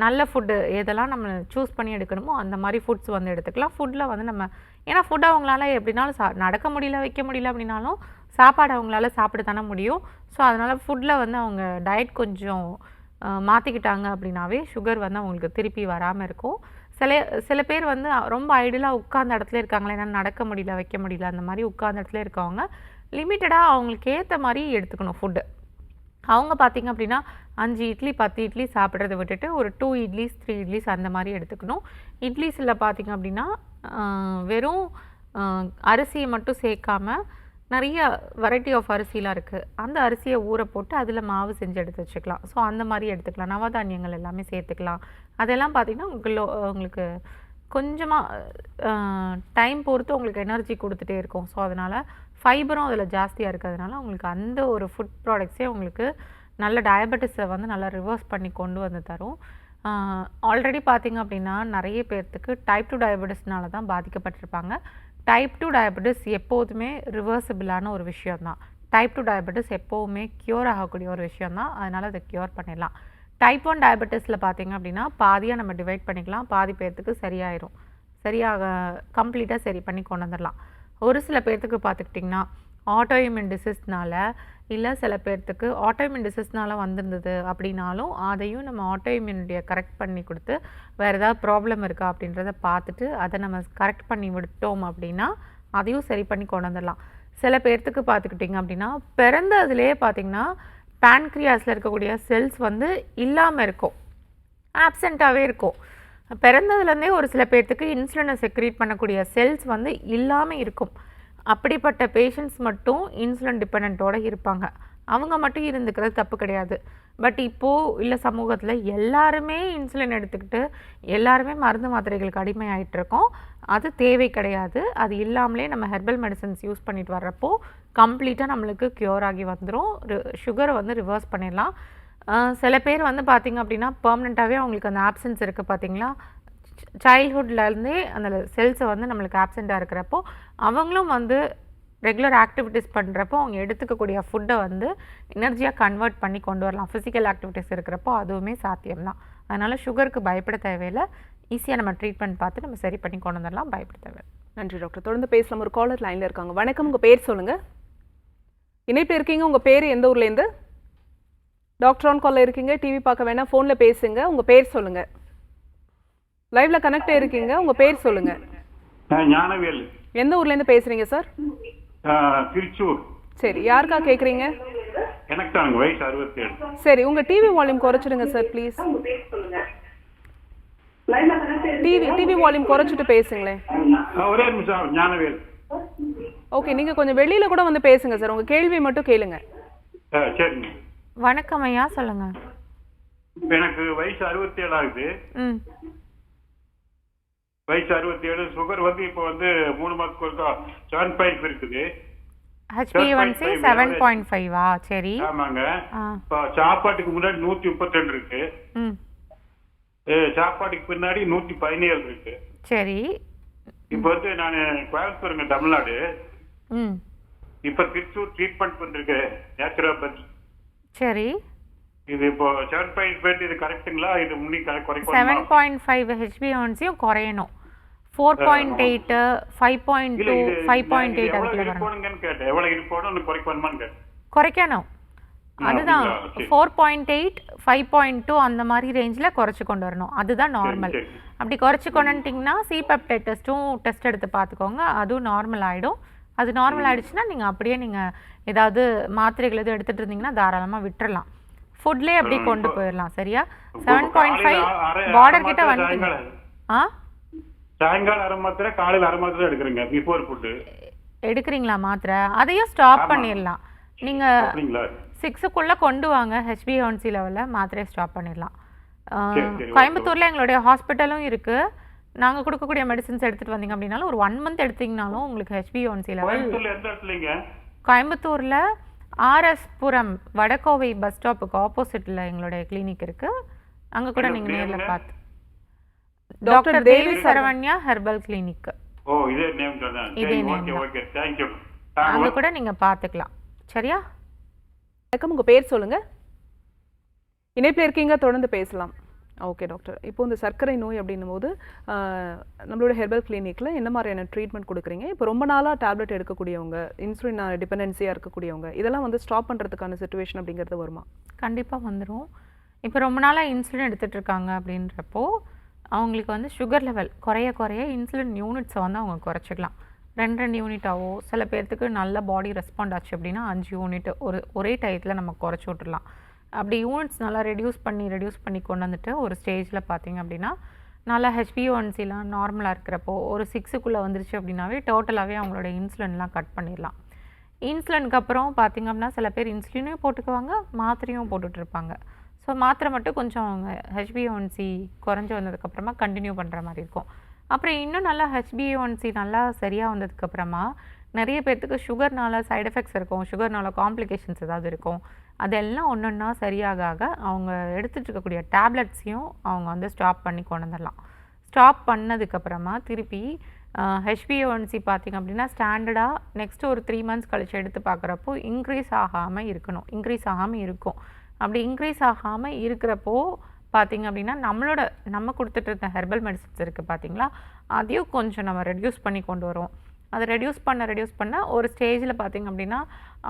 நல்ல ஃபுட்டு எதெல்லாம் நம்ம சூஸ் பண்ணி எடுக்கணுமோ அந்த மாதிரி ஃபுட்ஸ் வந்து எடுத்துக்கலாம். ஃபுட்டில் வந்து நம்ம ஏன்னா ஃபுட் அவங்களால எப்படினாலும் நடக்க முடியல, வைக்க முடியல அப்படின்னாலும் சாப்பாடு அவங்களால சாப்பிட தானே முடியும். ஸோ அதனால் ஃபுட்டில் வந்து அவங்க டயட் கொஞ்சம் மாற்றிக்கிட்டாங்க அப்படின்னாவே சுகர் வந்து அவங்களுக்கு திருப்பி வராமல் இருக்கும். சில பேர் வந்து ரொம்ப ஐடியலாக உட்கார்ந்த இடத்துல இருக்காங்களே, ஏன்னா நடக்க முடியல, வைக்க முடியல, அந்த மாதிரி உட்கார்ந்த இடத்துல இருக்கவங்க லிமிட்டடாக அவங்களுக்கு ஏற்ற மாதிரி எடுத்துக்கணும் ஃபுட்டு. அவங்க பார்த்திங்க அப்படின்னா 5 இட்லி 10 இட்லி சாப்பிட்றத விட்டுட்டு ஒரு 2 இட்லிஸ் 3 இட்லிஸ் அந்த மாதிரி எடுத்துக்கணும். இட்லிஸில் பார்த்திங்க அப்படின்னா வெறும் அரிசியை மட்டும் சேர்க்காம நிறைய வெரைட்டி ஆஃப் அரிசிலாம் இருக்குது. அந்த அரிசியை ஊற போட்டு அதில் மாவு செஞ்சு எடுத்து வச்சுக்கலாம். ஸோ அந்த மாதிரி எடுத்துக்கலாம். நவதானியங்கள் எல்லாமே சேர்த்துக்கலாம். அதெல்லாம் பார்த்திங்கன்னா உங்களுக்கு கொஞ்சமாக டைம் பொறுத்து உங்களுக்கு எனர்ஜி கொடுத்துட்டே இருக்கும். ஸோ அதனால் ஃபைபரும் அதில் ஜாஸ்தியாக இருக்கிறதுனால உங்களுக்கு அந்த ஒரு ஃபுட் ப்ராடக்ட்ஸே உங்களுக்கு நல்ல டயபெட்டிஸை வந்து நல்லா ரிவர்ஸ் பண்ணி கொண்டு வந்து தரும். ஆல்ரெடி பார்த்திங்க அப்படின்னா நிறைய பேர்த்துக்கு டைப் 2 டயபெட்டிஸ்னால தான் பாதிக்கப்பட்டிருப்பாங்க. டைப் 2 டயபெட்டிஸ் எப்போதுமே ரிவர்சிபிளான ஒரு விஷயந்தான். டைப் 2 டயபெட்டிஸ் எப்போவுமே க்யூர் ஆகக்கூடிய ஒரு விஷயந்தான். அதனால் அதை க்யூர் பண்ணிடலாம். டைப் 1 டயபெட்டிஸில் பார்த்திங்க அப்படின்னா பாதியாக நம்ம டிவைட் பண்ணிக்கலாம். பாதி பேர்த்துக்கு சரியாயிரும், கம்ப்ளீட்டாக சரி பண்ணி கொண்டு வந்துடலாம். ஒரு சில பேர்த்துக்கு பார்த்துக்கிட்டிங்கன்னா ஆட்டோஇம்யூன் டிசீஸ்னால, இல்லை சில பேர்த்துக்கு ஆட்டோஇம்யூன் டிசீஸ்னால வந்திருந்தது அப்படின்னாலும் அதையும் நம்ம ஆட்டோஇம்யூனிட்டியை கரெக்ட் பண்ணி கொடுத்து வேறு ஏதாவது ப்ராப்ளம் இருக்கா அப்படின்றத பார்த்துட்டு அதை நம்ம கரெக்ட் பண்ணி விட்டோம் அப்படின்னா அதையும் சரி பண்ணி கொண்டு வந்துடலாம். சில பேர்த்துக்கு பார்த்துக்கிட்டிங்க அப்படின்னா பிறந்ததுலேயே பார்த்திங்கன்னா பேன்க்ரியாஸில் இருக்கக்கூடிய செல்ஸ் வந்து இல்லாமல் இருக்கும், ஆப்சண்ட்டாகவே இருக்கும். பிறந்ததுலேருந்தே ஒரு சில பேர்த்துக்கு இன்சுலினை செக்ரீட் பண்ணக்கூடிய செல்ஸ் வந்து இல்லாமல் இருக்கும். அப்படிப்பட்ட பேஷண்ட்ஸ் மட்டும் இன்சுலின் டிபெண்டோடு இருப்பாங்க. அவங்க மட்டும் இருந்துக்கிறது தப்பு கிடையாது. பட் இப்போது இல்லை சமூகத்தில் எல்லாருமே இன்சுலின் எடுத்துக்கிட்டு எல்லாருமே மருந்து மாத்திரைகளுக்கு அடிமை ஆகிட்டுருக்கோம். அது தேவை கிடையாது. அது இல்லாமலே நம்ம ஹெர்பல் மெடிசன்ஸ் யூஸ் பண்ணிட்டு வர்றப்போ கம்ப்ளீட்டாக நம்மளுக்கு க்யூர் ஆகி வந்துடும். சுகரை வந்து ரிவர்ஸ் பண்ணிடலாம். சில பேர் வந்து பார்த்திங்க அப்படின்னா பெர்மனெண்ட்டாகவே அவங்களுக்கு அந்த ஆப்சன்ஸ் இருக்குது பார்த்திங்களா. சைல்ட்ஹுட்லேருந்தே அந்த செல்ஸை வந்து நம்மளுக்கு ஆப்சண்ட்டாக இருக்கிறப்போ அவங்களும் வந்து ரெகுலர் ஆக்டிவிட்டீஸ் பண்ணுறப்போ அவங்க எடுத்துக்கக்கூடிய ஃபுட்டை வந்து எனர்ஜியாக கன்வெர்ட் பண்ணி கொண்டு வரலாம். ஃபிசிக்கல் ஆக்டிவிட்டீஸ் இருக்கிறப்போ அதுவுமே சாத்தியம்தான். அதனால் சுகருக்கு பயப்பட தேவையில்லை. ஈஸியாக நம்ம ட்ரீட்மெண்ட் பார்த்து நம்ம சரி பண்ணி கொண்டு வந்துடலாம், பயப்பட தேவையில்லை. நன்றி டாக்டர். தொடர்ந்து பேசலாம். ஒரு காலர் லைனில் இருக்காங்க. வணக்கம், உங்கள் பேர் சொல்லுங்கள். இணைப்பில் இருக்கீங்க, உங்கள் பேர் எந்த ஊர்லேருந்து? டாக்டர் ஆன் காலில் இருக்கீங்க, டிவி பார்க்க வேணாம், ஃபோனில் பேசுங்க. உங்கள் பேர் சொல்லுங்கள். லைவ்ல கனெக்ட் இருக்கீங்க, உங்கள் பேர் சொல்லுங்கள். ஞானவேல். எந்த ஊர்லேருந்து பேசுகிறீங்க சார்? திருச்சூர். சரி, யாருக்கா கேட்குறீங்க? எனக்கு தாங்க, வயசு 67. சரி, உங்கள் டிவி வால்யூம் குறைச்சிடுங்க சார் ப்ளீஸ். டிவி வால்யூம் குறைச்சிட்டு பேசுங்களேன். ஒரே நிமிஷம். ஞானவேல். ஓகே, நீங்கள் கொஞ்சம் வெளியில் கூட வந்து பேசுங்க சார், உங்கள் கேள்வி மட்டும் கேளுங்க. சரிங்க. வணக்கம் ஐயா, சொல்லுங்கள். எனக்கு வயசு 67 ஆகுது. வயசு 67. சுகர் வந்து இப்போ வந்து 3 மாதத்துக்கு ஒருக்கா 7.5 இருக்குது. ஹெச்பிஏ1சி 7.5 சரி. ஆமாங்க. ஆ. இப்போ சாப்பாட்டுக்கு முன்னாடி 132 இருக்கு, ம் சாப்பாட்டுக்கு பின்னாடி 117 இருக்கு. சரி. இப்போ வந்து நான் கோயம்புத்தூருங்க, தமிழ்நாடு. ம் இப்போ திருச்சூர் ட்ரீட்மெண்ட் பண்ணிருக்கேன், நேச்சுரோபதி. சரி. இது இப்போ 7.5 இது கரெக்ட்டுங்களா? இது முன்னி குறைக்கணுமா? 7.5 ஹெச்பிஏ1சியும் குறையணும். 4.8 5.2 5.8 அதுக்குள்ள வரணும். இருக்கணுங்கன்னு கேட்டேன். எவ்வளவு இருக்கணும் குறைக்கணுமான்னு கேட்டேன். குறைக்கணும். அதுதான் அப்படிங்களா? சரி. 4.8 5.2 அந்த மாதிரி ரேஞ்சில் குறைச்சி கொண்டு வரணும். அதுதான் நார்மல். சரி. அப்படி குறைச்சி கொண்டுட்டிங்கன்னா சிபெப்டைட் டெஸ்ட்டும் டெஸ்ட் எடுத்து பார்த்துக்கோங்க. அதுவும் நார்மல் ஆகிடும். அது நார்மல் ஆகிடுச்சுன்னா நீங்கள் அப்படியே நீங்கள் ஏதாவது மாத்திரைகள் எதுவும் எடுத்துகிட்டு இருந்தீங்கன்னா தாராளமாக விட்டுறலாம். ஃபுட்லேயே அப்படியே கொண்டு போயிடலாம். சரியா? 7.5 பார்டர் கிட்ட வந்துட்டீங்க. ஆ சாயங்காலம் அரை மாத்திரை, காலையில் அரை மாத்திரை எடுக்கிறீங்க பிஃபோர் ஃபுட்டு. எடுக்கிறீங்களா மாத்திரை? அதையும் ஸ்டாப் ஆமா. பண்ணிடலாம். நீங்கள் அப்படிங்களா? 6க்குள்ளே கொண்டு வாங்க. ஹெச்பிஏ1சி லெவலில் மாத்திரையை ஸ்டாப் பண்ணிடலாம். சரி, சரி, கோயம்புத்தூரில் எங்களுடைய ஹாஸ்பிட்டலும் இருக்குது. நாங்கள் கொடுக்கக்கூடிய மெடிசின்ஸ் எடுத்துகிட்டு வந்தீங்க அப்படின்னாலும் ஒரு 1 மந்த் எடுத்தீங்கனாலும் உங்களுக்கு ஹெச்பிஏ1சி லெவல். கோயம்புத்தூர்ல எந்த இடத்துலங்க? கோயம்புத்தூரில் ஆர்எஸ் புரம் வடகோவை பஸ் ஸ்டாப்புக்கு ஆப்போசிட்டில் எங்களுடைய கிளினிக் இருக்குது. அங்கே கூட என்ன நீங்கள் நேரில் பேருங்க? பார்த்து. டாக்டர் டாக்டர் தேவி சரவண்யா ஹெர்பல் கிளினிக். ஓ, இதே நேம் தான். இதே சரி, name ஓகே தான். Okay, thank you. அங்கே கூட நீங்கள் பார்த்துக்கலாம். சரியா? வணக்கம், உங்கள் பேர் சொல்லுங்க. இணைப்பில் இருக்கீங்க, தொடர்ந்து பேசலாம். ஓகே டாக்டர், இப்போ இந்த சர்க்கரை நோய் அப்படின்னும் போது நம்மளோட ஹெர்பல் கிளினிக்கில் என்ன மாதிரியான ட்ரீட்மெண்ட் கொடுக்குறீங்க? இப்போ ரொம்ப நாளாக டேப்லெட் எடுக்கக்கூடியவங்க, இன்சுலின் டிபெண்டன்சியாக இருக்கக்கூடியவங்க, இதெல்லாம் வந்து ஸ்டாப் பண்ணுறதுக்கான சுச்சுவேஷன் அப்படிங்கிறது வருமா? கண்டிப்பாக வந்துடும். இப்போ ரொம்ப நாளாக இன்சுலின் எடுத்துகிட்டு இருக்காங்க அப்படின்றப்போ அவங்களுக்கு வந்து சுகர் லெவல் குறைய குறைய இன்சுலின் யூனிட்ஸை வந்து அவங்க குறைச்சிக்கலாம். 2 யூனிட்டாவோ, சில பேர்த்துக்கு நல்ல பாடி ரெஸ்பாண்ட் ஆச்சு அப்படின்னா 5 யூனிட் ஒரே டயத்தில் நம்ம குறைச்சி விட்டுடலாம். அப்படி யூனிட்ஸ் நல்லா ரெடியூஸ் பண்ணி கொண்டு வந்துட்டு ஒரு ஸ்டேஜில் பார்த்தீங்க அப்படின்னா நல்லா ஹெச்பிஏ1சிலாம் நார்மலாக இருக்கிறப்போ ஒரு 6க்குள்ளே வந்துருச்சு அப்படின்னாவே டோட்டலாகவே அவங்களோட இன்சுலின்லாம் கட் பண்ணிடலாம். இன்சுலினுக்கு அப்புறம் பார்த்திங்க அப்படின்னா சில பேர் இன்சுலினையும் போட்டுக்குவாங்க, மாத்திரையும் போட்டுட்ருப்பாங்க. ஸோ மாத்திரை மட்டும் கொஞ்சம் அவங்க ஹெச்பிஏ1சி குறைஞ்சி வந்ததுக்கப்புறமா கண்டினியூ பண்ணுற மாதிரி இருக்கும். அப்புறம் இன்னும் நல்லா ஹெச்பிஏ1சி நல்லா சரியாக வந்ததுக்கப்புறமா நிறைய பேர்த்துக்கு சுகர்னால சைடு எஃபெக்ட்ஸ் இருக்கும், சுகர்னால காம்ப்ளிகேஷன்ஸ் ஏதாவது இருக்கும். அதெல்லாம் ஒன்றா சரியாக அவங்க எடுத்துகிட்டு இருக்கக்கூடிய டேப்லெட்ஸையும் அவங்க வந்து ஸ்டாப் பண்ணி கொண்டு வந்துடலாம். ஸ்டாப் பண்ணதுக்கப்புறமா திருப்பி ஹெச்பிஏ1சி பார்த்திங்க அப்படின்னா ஸ்டாண்டர்டாக நெக்ஸ்ட்டு ஒரு 3 மந்த்ஸ் கழிச்சு எடுத்து பார்க்குறப்போ இன்க்ரீஸ் ஆகாமல் இருக்கும். அப்படி இன்க்ரீஸ் ஆகாமல் இருக்கிறப்போ பார்த்திங்க அப்படின்னா நம்ம கொடுத்துட்டு இருந்த ஹெர்பல் மெடிசன்ஸ் இருக்குது பார்த்திங்களா, அதையும் கொஞ்சம் நம்ம ரெடியூஸ் பண்ணி கொண்டு வரோம். அதை ரெடியூஸ் பண்ண ஒரு ஸ்டேஜில் பார்த்திங்க அப்படின்னா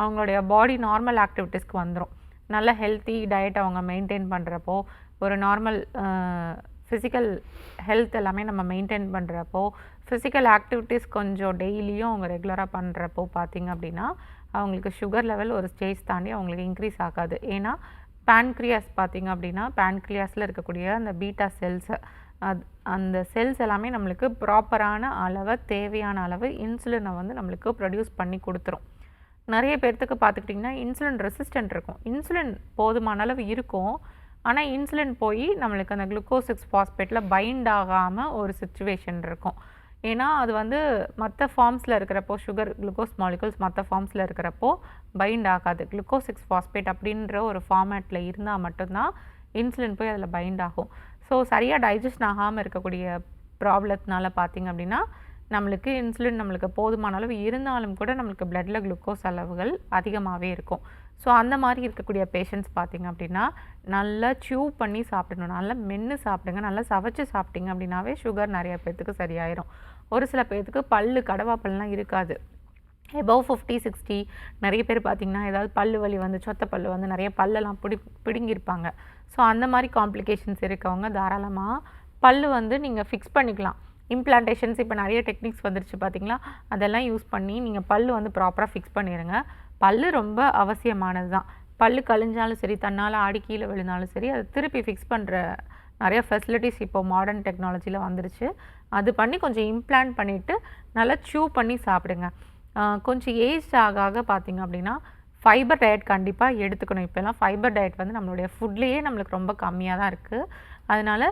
அவங்களுடைய பாடி நார்மல் ஆக்டிவிட்டீஸ்க்கு வந்துடும். நல்ல ஹெல்த்தி டயட் அவங்க மெயின்டைன் பண்ணுறப்போ, ஒரு நார்மல் ஃபிசிக்கல் ஹெல்த் எல்லாமே நம்ம மெயின்டைன் பண்ணுறப்போ, ஃபிசிக்கல் ஆக்டிவிட்டீஸ் கொஞ்சம் டெய்லியும் அவங்க ரெகுலராக பண்ணுறப்போ பார்த்திங்க அப்படின்னா அவங்களுக்கு சுகர் லெவல் ஒரு ஸ்டேஜ் தாண்டி அவங்களுக்கு இன்க்ரீஸ் ஆகாது. ஏன்னா பேன்க்ரியாஸ் பார்த்திங்க அப்படின்னா பேன்க்ரியாஸில் இருக்கக்கூடிய அந்த பீட்டா செல்ஸை அந்த செல்ஸ் எல்லாமே நம்மளுக்கு ப்ராப்பரான அளவு தேவையான அளவு இன்சுலினை வந்து நம்மளுக்கு ப்ரொடியூஸ் பண்ணி கொடுத்துரும். நிறைய பேர்த்துக்கு பார்த்துக்கிட்டிங்கன்னா இன்சுலின் ரெசிஸ்டன்ட் இருக்கும். இன்சுலின் போதுமான அளவு இருக்கும், ஆனால் இன்சுலின் போய் நம்மளுக்கு அந்த குளுக்கோஸ் 6 ஃபாஸ்பேட்டில் பைண்ட் ஆகாமல் ஒரு சுச்சுவேஷன் இருக்கும். ஏன்னா அது வந்து மற்ற ஃபார்ம்ஸில் இருக்கிறப்போ சுகர் குளுக்கோஸ் மாலிகுல்ஸ் மற்ற ஃபார்ம்ஸில் இருக்கிறப்போ பைண்ட் ஆகாது. குளுக்கோஸ் 6 ஃபாஸ்பேட் அப்படின்ற ஒரு ஃபார்மேட்டில் இருந்தால் மட்டும்தான் இன்சுலின் போய் அதில் பைண்ட் ஆகும். ஸோ சரியாக டைஜஷன் ஆகாமல் இருக்கக்கூடிய ப்ராப்ளத்தினால பார்த்திங்க அப்படின்னா நம்மளுக்கு இன்சுலின் நம்மளுக்கு போதுமான அளவு இருந்தாலும் கூட நம்மளுக்கு பிளட்டில் குளுக்கோஸ் அளவுகள் அதிகமாகவே இருக்கும். ஸோ அந்த மாதிரி இருக்கக்கூடிய பேஷண்ட்ஸ் பார்த்திங்க அப்படின்னா நல்லா ச்சியூ பண்ணி சாப்பிடணும், நல்லா மென்று சாப்பிடுங்க, நல்லா சவைச்சு சாப்பிட்டிங்க அப்படின்னாவே சுகர் நிறைய பேர்த்துக்கு சரியாயிடும். ஒரு சில பேர்த்துக்கு கடவா பல்லாம் இருக்காது, எபவ் 50-60 நிறைய பேர் பார்த்திங்கன்னா ஏதாவது பல்லு வலி வந்து சொத்த பல்லு வந்து நிறைய பல்லெல்லாம் பிடுங்கியிருப்பாங்க. ஸோ அந்த மாதிரி காம்ப்ளிகேஷன்ஸ் இருக்கவங்க தாராளமாக பல்லு வந்து நீங்கள் ஃபிக்ஸ் பண்ணிக்கலாம். இம்ப்ளான்டேஷன்ஸ் இப்போ நிறைய டெக்னிக்ஸ் வந்துருச்சு பார்த்திங்களா, அதெல்லாம் யூஸ் பண்ணி நீங்கள் பல்லு வந்து ப்ராப்பராக ஃபிக்ஸ் பண்ணிடுங்க. பல்லு ரொம்ப அவசியமானது தான். பல்லு கழிஞ்சாலும் சரி, தன்னால் ஆடி கீழே விழுந்தாலும் சரி, அதை திருப்பி ஃபிக்ஸ் பண்ணுற நிறைய ஃபெசிலிட்டிஸ் இப்போ மாடர்ன் டெக்னாலஜியில் வந்துருச்சு. அது பண்ணி கொஞ்சம் இம்ப்ளான்ட் பண்ணிவிட்டு நல்லா ச்சியூ பண்ணி சாப்பிடுங்க. கொஞ்சம் ஏஜ் ஆக பார்த்திங்க அப்படின்னா ஃபைபர் டயட் கண்டிப்பாக எடுத்துக்கணும். இப்போலாம் ஃபைபர் டயட் வந்து நம்மளுடைய ஃபுட்லேயே நம்மளுக்கு ரொம்ப கம்மியாக தான் இருக்குது. அதனால்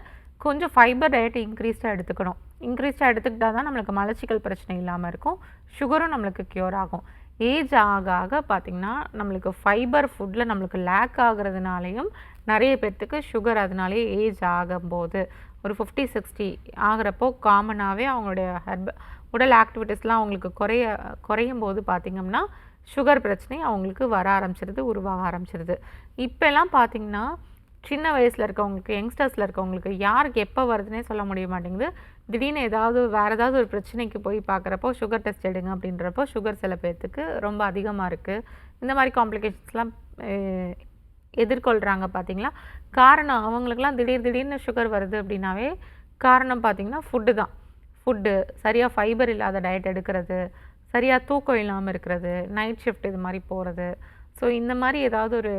கொஞ்சம் ஃபைபர் டயட் இன்க்ரீஸ்டாக எடுத்துக்கணும். இன்க்ரீஸ்டாக எடுத்துக்கிட்டால் தான் நம்மளுக்கு மலச்சிக்கல் பிரச்சனை இல்லாமல் இருக்கும், சுகரும் நம்மளுக்கு க்யூர் ஆகும். ஏஜ் ஆக ஆக பார்த்திங்கன்னா நம்மளுக்கு ஃபைபர் ஃபுட்டில் நம்மளுக்கு லேக் ஆகுறதுனாலையும் நிறைய பேர்த்துக்கு சுகர் அதனாலேயே ஏஜ் ஆகும்போது ஒரு 50-60 ஆகிறப்போ காமனாகவே அவங்களுடைய உடல் ஆக்டிவிட்டீஸ்லாம் அவங்களுக்கு குறையும் போது பார்த்திங்கன்னா சுகர் பிரச்சனை அவங்களுக்கு வர ஆரம்பிச்சிருது, உருவாக ஆரம்பிச்சிருது. இப்போல்லாம் பார்த்திங்கன்னா சின்ன வயசில் இருக்கவங்களுக்கு, யங்ஸ்டர்ஸில் இருக்கவங்களுக்கு யாருக்கு எப்போ வருதுன்னே சொல்ல முடிய மாட்டேங்குது. திடீர்னு வேறு ஏதாவது ஒரு பிரச்சனைக்கு போய் பார்க்குறப்போ சுகர் டெஸ்ட் எடுங்க அப்படின்றப்போ சுகர் சில பேர்த்துக்கு ரொம்ப அதிகமாக இருக்குது. இந்த மாதிரி காம்ப்ளிகேஷன்ஸ்லாம் எதிர்கொள்கிறாங்க பார்த்தீங்களா. காரணம் அவங்களுக்குலாம் திடீர்னு சுகர் வருது அப்படின்னாவே காரணம் பார்த்திங்கன்னா ஃபுட்டு தான். ஃபுட்டு சரியாக ஃபைபர் இல்லாத டயட் எடுக்கிறது, சரியாக தூக்கம் இல்லாமல் இருக்கிறது, நைட் ஷிஃப்ட் இது மாதிரி போகிறது. ஸோ இந்த மாதிரி ஏதாவது ஒரு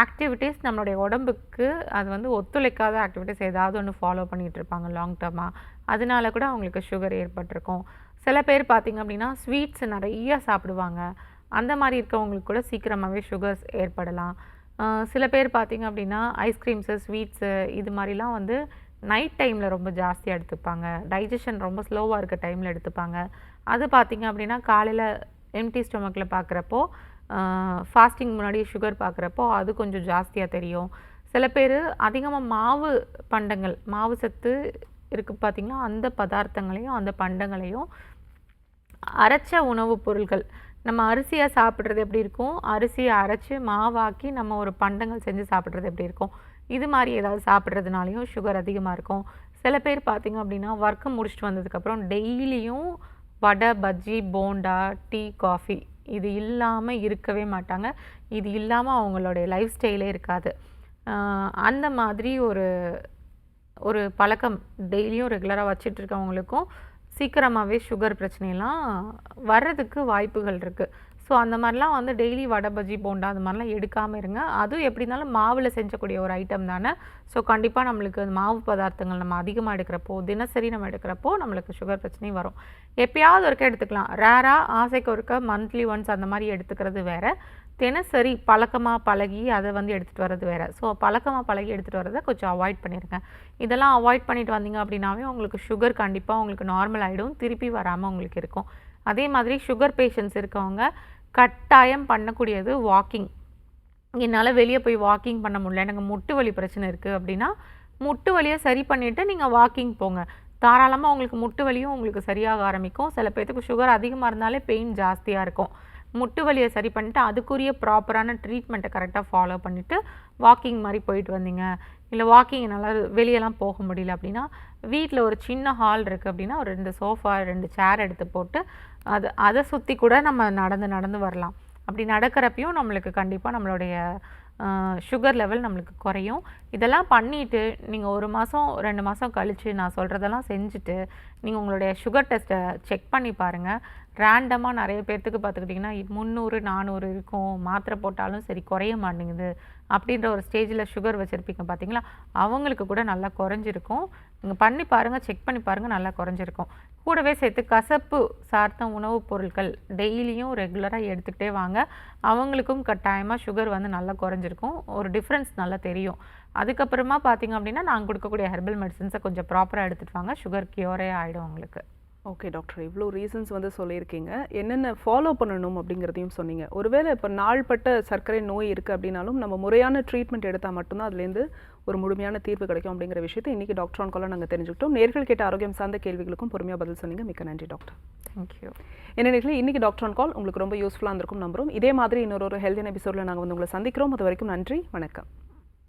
ஆக்டிவிட்டீஸ் நம்மளுடைய உடம்புக்கு அது வந்து ஒத்துழைக்காத ஆக்டிவிட்டீஸ் ஏதாவது ஒன்று ஃபாலோ பண்ணிகிட்டு இருப்பாங்க லாங் டர்மாக. அதனால கூட அவங்களுக்கு சுகர் ஏற்பட்டிருக்கும். சில பேர் பார்த்திங்க அப்படின்னா ஸ்வீட்ஸ் நிறைய சாப்பிடுவாங்க. அந்த மாதிரி இருக்கவங்களுக்கு கூட சீக்கிரமாகவே சுகர்ஸ் ஏற்படலாம். சில பேர் பார்த்திங்க அப்படின்னா ஐஸ்கிரீம்ஸு, ஸ்வீட்ஸு இது மாதிரிலாம் வந்து நைட் டைமில் ரொம்ப ஜாஸ்தியாக எடுத்துப்பாங்க. டைஜஷன் ரொம்ப ஸ்லோவாக இருக்க டைமில் எடுத்துப்பாங்க. அது பார்த்திங்க அப்படின்னா காலையில் எம்டி ஸ்டொமக்கில் பார்க்குறப்போ ஃபாஸ்டிங் முன்னாடி சுகர் பார்க்குறப்போ அது கொஞ்சம் ஜாஸ்தியாக தெரியும். சில பேர் அதிகமாக மாவு பண்டங்கள், மாவு சத்து இருக்குது பார்த்திங்கன்னா, அந்த பதார்த்தங்களையும் அந்த பண்டங்களையும் அரைச்ச உணவுப் பொருட்கள், நம்ம அரிசியாக சாப்பிட்றது எப்படி இருக்கும், அரிசியை அரைச்சி மாவாக்கி நம்ம ஒரு பண்டங்கள் செஞ்சு சாப்பிட்றது எப்படி இருக்கும், இது மாதிரி ஏதாவது சாப்பிட்றதுனாலையும் சுகர் அதிகமாக இருக்கும். சில பேர் பார்த்திங்க அப்படின்னா ஒர்க்கு முடிச்சுட்டு வந்ததுக்கப்புறம் டெய்லியும் வடை, பஜ்ஜி, போண்டா, டீ, காஃபி இது இல்லாமல் இருக்கவே மாட்டாங்க. இது இல்லாமல் அவங்களுடைய லைஃப் ஸ்டைலே இருக்காது. அந்த மாதிரி ஒரு பழக்கம் டெய்லியும் ரெகுலராக வச்சுட்டு இருக்கவங்களுக்கும் சீக்கிரமாகவே சுகர் பிரச்சனைலாம் வர்றதுக்கு வாய்ப்புகள் இருக்குது. ஸோ அந்த மாதிரிலாம் வந்து டெய்லி வடை, பஜ்ஜி, போண்டா அது மாதிரிலாம் எடுக்காமல் இருங்க. அதுவும் எப்படி இருந்தாலும் மாவில் செஞ்சக்கூடிய ஒரு ஐட்டம் தானே. ஸோ கண்டிப்பாக நம்மளுக்கு மாவு பதார்த்தங்கள் நம்ம அதிகமாக எடுக்கிறப்போ, தினசரி நம்ம எடுக்கிறப்போ நம்மளுக்கு சுகர் பிரச்சனை வரும். எப்பயாவது ஒருக்க எடுத்துக்கலாம். ரேராக ஆசைக்கு ஒருக்க மந்த்லி ஒன்ஸ் அந்த மாதிரி எடுத்துக்கிறது வேறு. தினசரி பழக்கமாக பழகி அதை வந்து எடுத்துகிட்டு வர்றது வேறு. ஸோ பழக்கமாக பழகி எடுத்துகிட்டு வரதை கொஞ்சம் அவாய்ட் பண்ணிடுங்க. இதெல்லாம் அவாய்ட் பண்ணிட்டு வந்தீங்க அப்படின்னாவே உங்களுக்கு சுகர் கண்டிப்பாக உங்களுக்கு நார்மல் ஆகிடும், திருப்பி வராமல் உங்களுக்கு இருக்கும். அதே மாதிரி சுகர் பேஷண்ட்ஸ் இருக்கவங்க கட்டாயம் பண்ணக்கூடியது வாக்கிங். என்னால் வெளியே போய் வாக்கிங் பண்ண முடியல, எனக்கு முட்டு வலி பிரச்சனை இருக்குது அப்படின்னா முட்டு வலியை சரி பண்ணிவிட்டு நீங்கள் வாக்கிங் போங்க. தாராளமாக உங்களுக்கு முட்டு வலியும் உங்களுக்கு சரியாக ஆரம்பிக்கும். சில பேர்த்துக்கு சுகர் அதிகமாக இருந்தாலே பெயின் ஜாஸ்தியாக இருக்கும். முட்டு வலியை சரி பண்ணிவிட்டு அதுக்குரிய ப்ராப்பரான ட்ரீட்மெண்ட்டை கரெக்டாக ஃபாலோ பண்ணிவிட்டு வாக்கிங் மாதிரி போயிட்டு வந்தீங்க. இல்லை வாக்கிங் என்னால் வெளியெல்லாம் போக முடியல அப்படின்னா வீட்டில் ஒரு சின்ன ஹால் இருக்குது அப்படின்னா ஒரு 2 சோஃபா 2 சேர் எடுத்து போட்டு அதை சுற்றி கூட நம்ம நடந்து வரலாம். அப்படி நடக்கிறப்பையும் நம்மளுக்கு கண்டிப்பாக நம்மளுடைய சுகர் லெவல் நம்மளுக்கு குறையும். இதெல்லாம் பண்ணிவிட்டு நீங்கள் 1 மாதம் 2 மாதம் கழித்து நான் சொல்கிறதெல்லாம் செஞ்சுட்டு நீங்கள் உங்களுடைய சுகர் டெஸ்ட்டை செக் பண்ணி பாருங்கள். ரேண்டமாக நிறைய பேர்த்துக்கு பார்த்துக்கிட்டிங்கன்னா 300 400 இருக்கும், மாத்திரை போட்டாலும் சரி குறைய மாட்டேங்குது அப்படின்ற ஒரு ஸ்டேஜில் சுகர் வச்சுருப்பீங்க பார்த்தீங்களா, அவங்களுக்கு கூட நல்லா குறைஞ்சிருக்கும். நீங்கள் பண்ணி பாருங்கள், செக் பண்ணி பாருங்கள், நல்லா குறைஞ்சிருக்கும். கூடவே சேர்த்து கசப்பு சார்ந்த உணவுப் பொருட்கள் டெய்லியும் ரெகுலராக எடுத்துக்கிட்டே வாங்க. அவங்களுக்கும் கட்டாயமாக சுகர் வந்து நல்லா குறைஞ்சிருக்கும், ஒரு டிஃப்ரென்ஸ் நல்லா தெரியும். அதுக்கப்புறமா பார்த்திங்க அப்படின்னா நாங்கள் கொடுக்கக்கூடிய ஹெர்பல் மெடிசன்ஸை கொஞ்சம் ப்ராப்பராக எடுத்துகிட்டு வாங்க, சுகர் க்யூரே ஆகிடும் உங்களுக்கு. ஓகே டாக்டர், இவ்வளோ ரீசன்ஸ் வந்து சொல்லியிருக்கீங்க. என்னென்ன ஃபாலோ பண்ணணும் அப்படிங்கிறதையும் சொன்னீங்க. ஒருவேளை இப்போ நாள்பட்ட சர்க்கரை நோய் இருக்குது அப்படின்னாலும் நம்ம முறையான ட்ரீட்மெண்ட் எடுத்தால் மட்டும்தான் அதுலேருந்து ஒரு முழுமையான தீர்வு கிடைக்கும் அப்படிங்கிற விஷயத்தை இன்றைக்கி டாக்டர் ஆன் காலில் நாங்கள் தெரிஞ்சுக்கிட்டோம். நேர்கள் கேட்ட ஆரோக்கியம் சார்ந்த கேள்விகளுக்கும் பொறுமையாக பதில் சொன்னீங்க. மிக்க நன்றி டாக்டர். தேங்க்யூ. என்ன நேர்களே, இன்றைக்கி டாக்டர் ஆன் கால் உங்களுக்கு ரொம்ப யூஸ்ஃபுல்லாக இருந்திருக்கும் நம்புறோம். இதே மாதிரி இன்னொரு ஹெல்த்தியான எபிசோடில் நாங்கள் வந்து உங்களை சந்திக்கிறோம். அது வரைக்கும் நன்றி, வணக்கம்.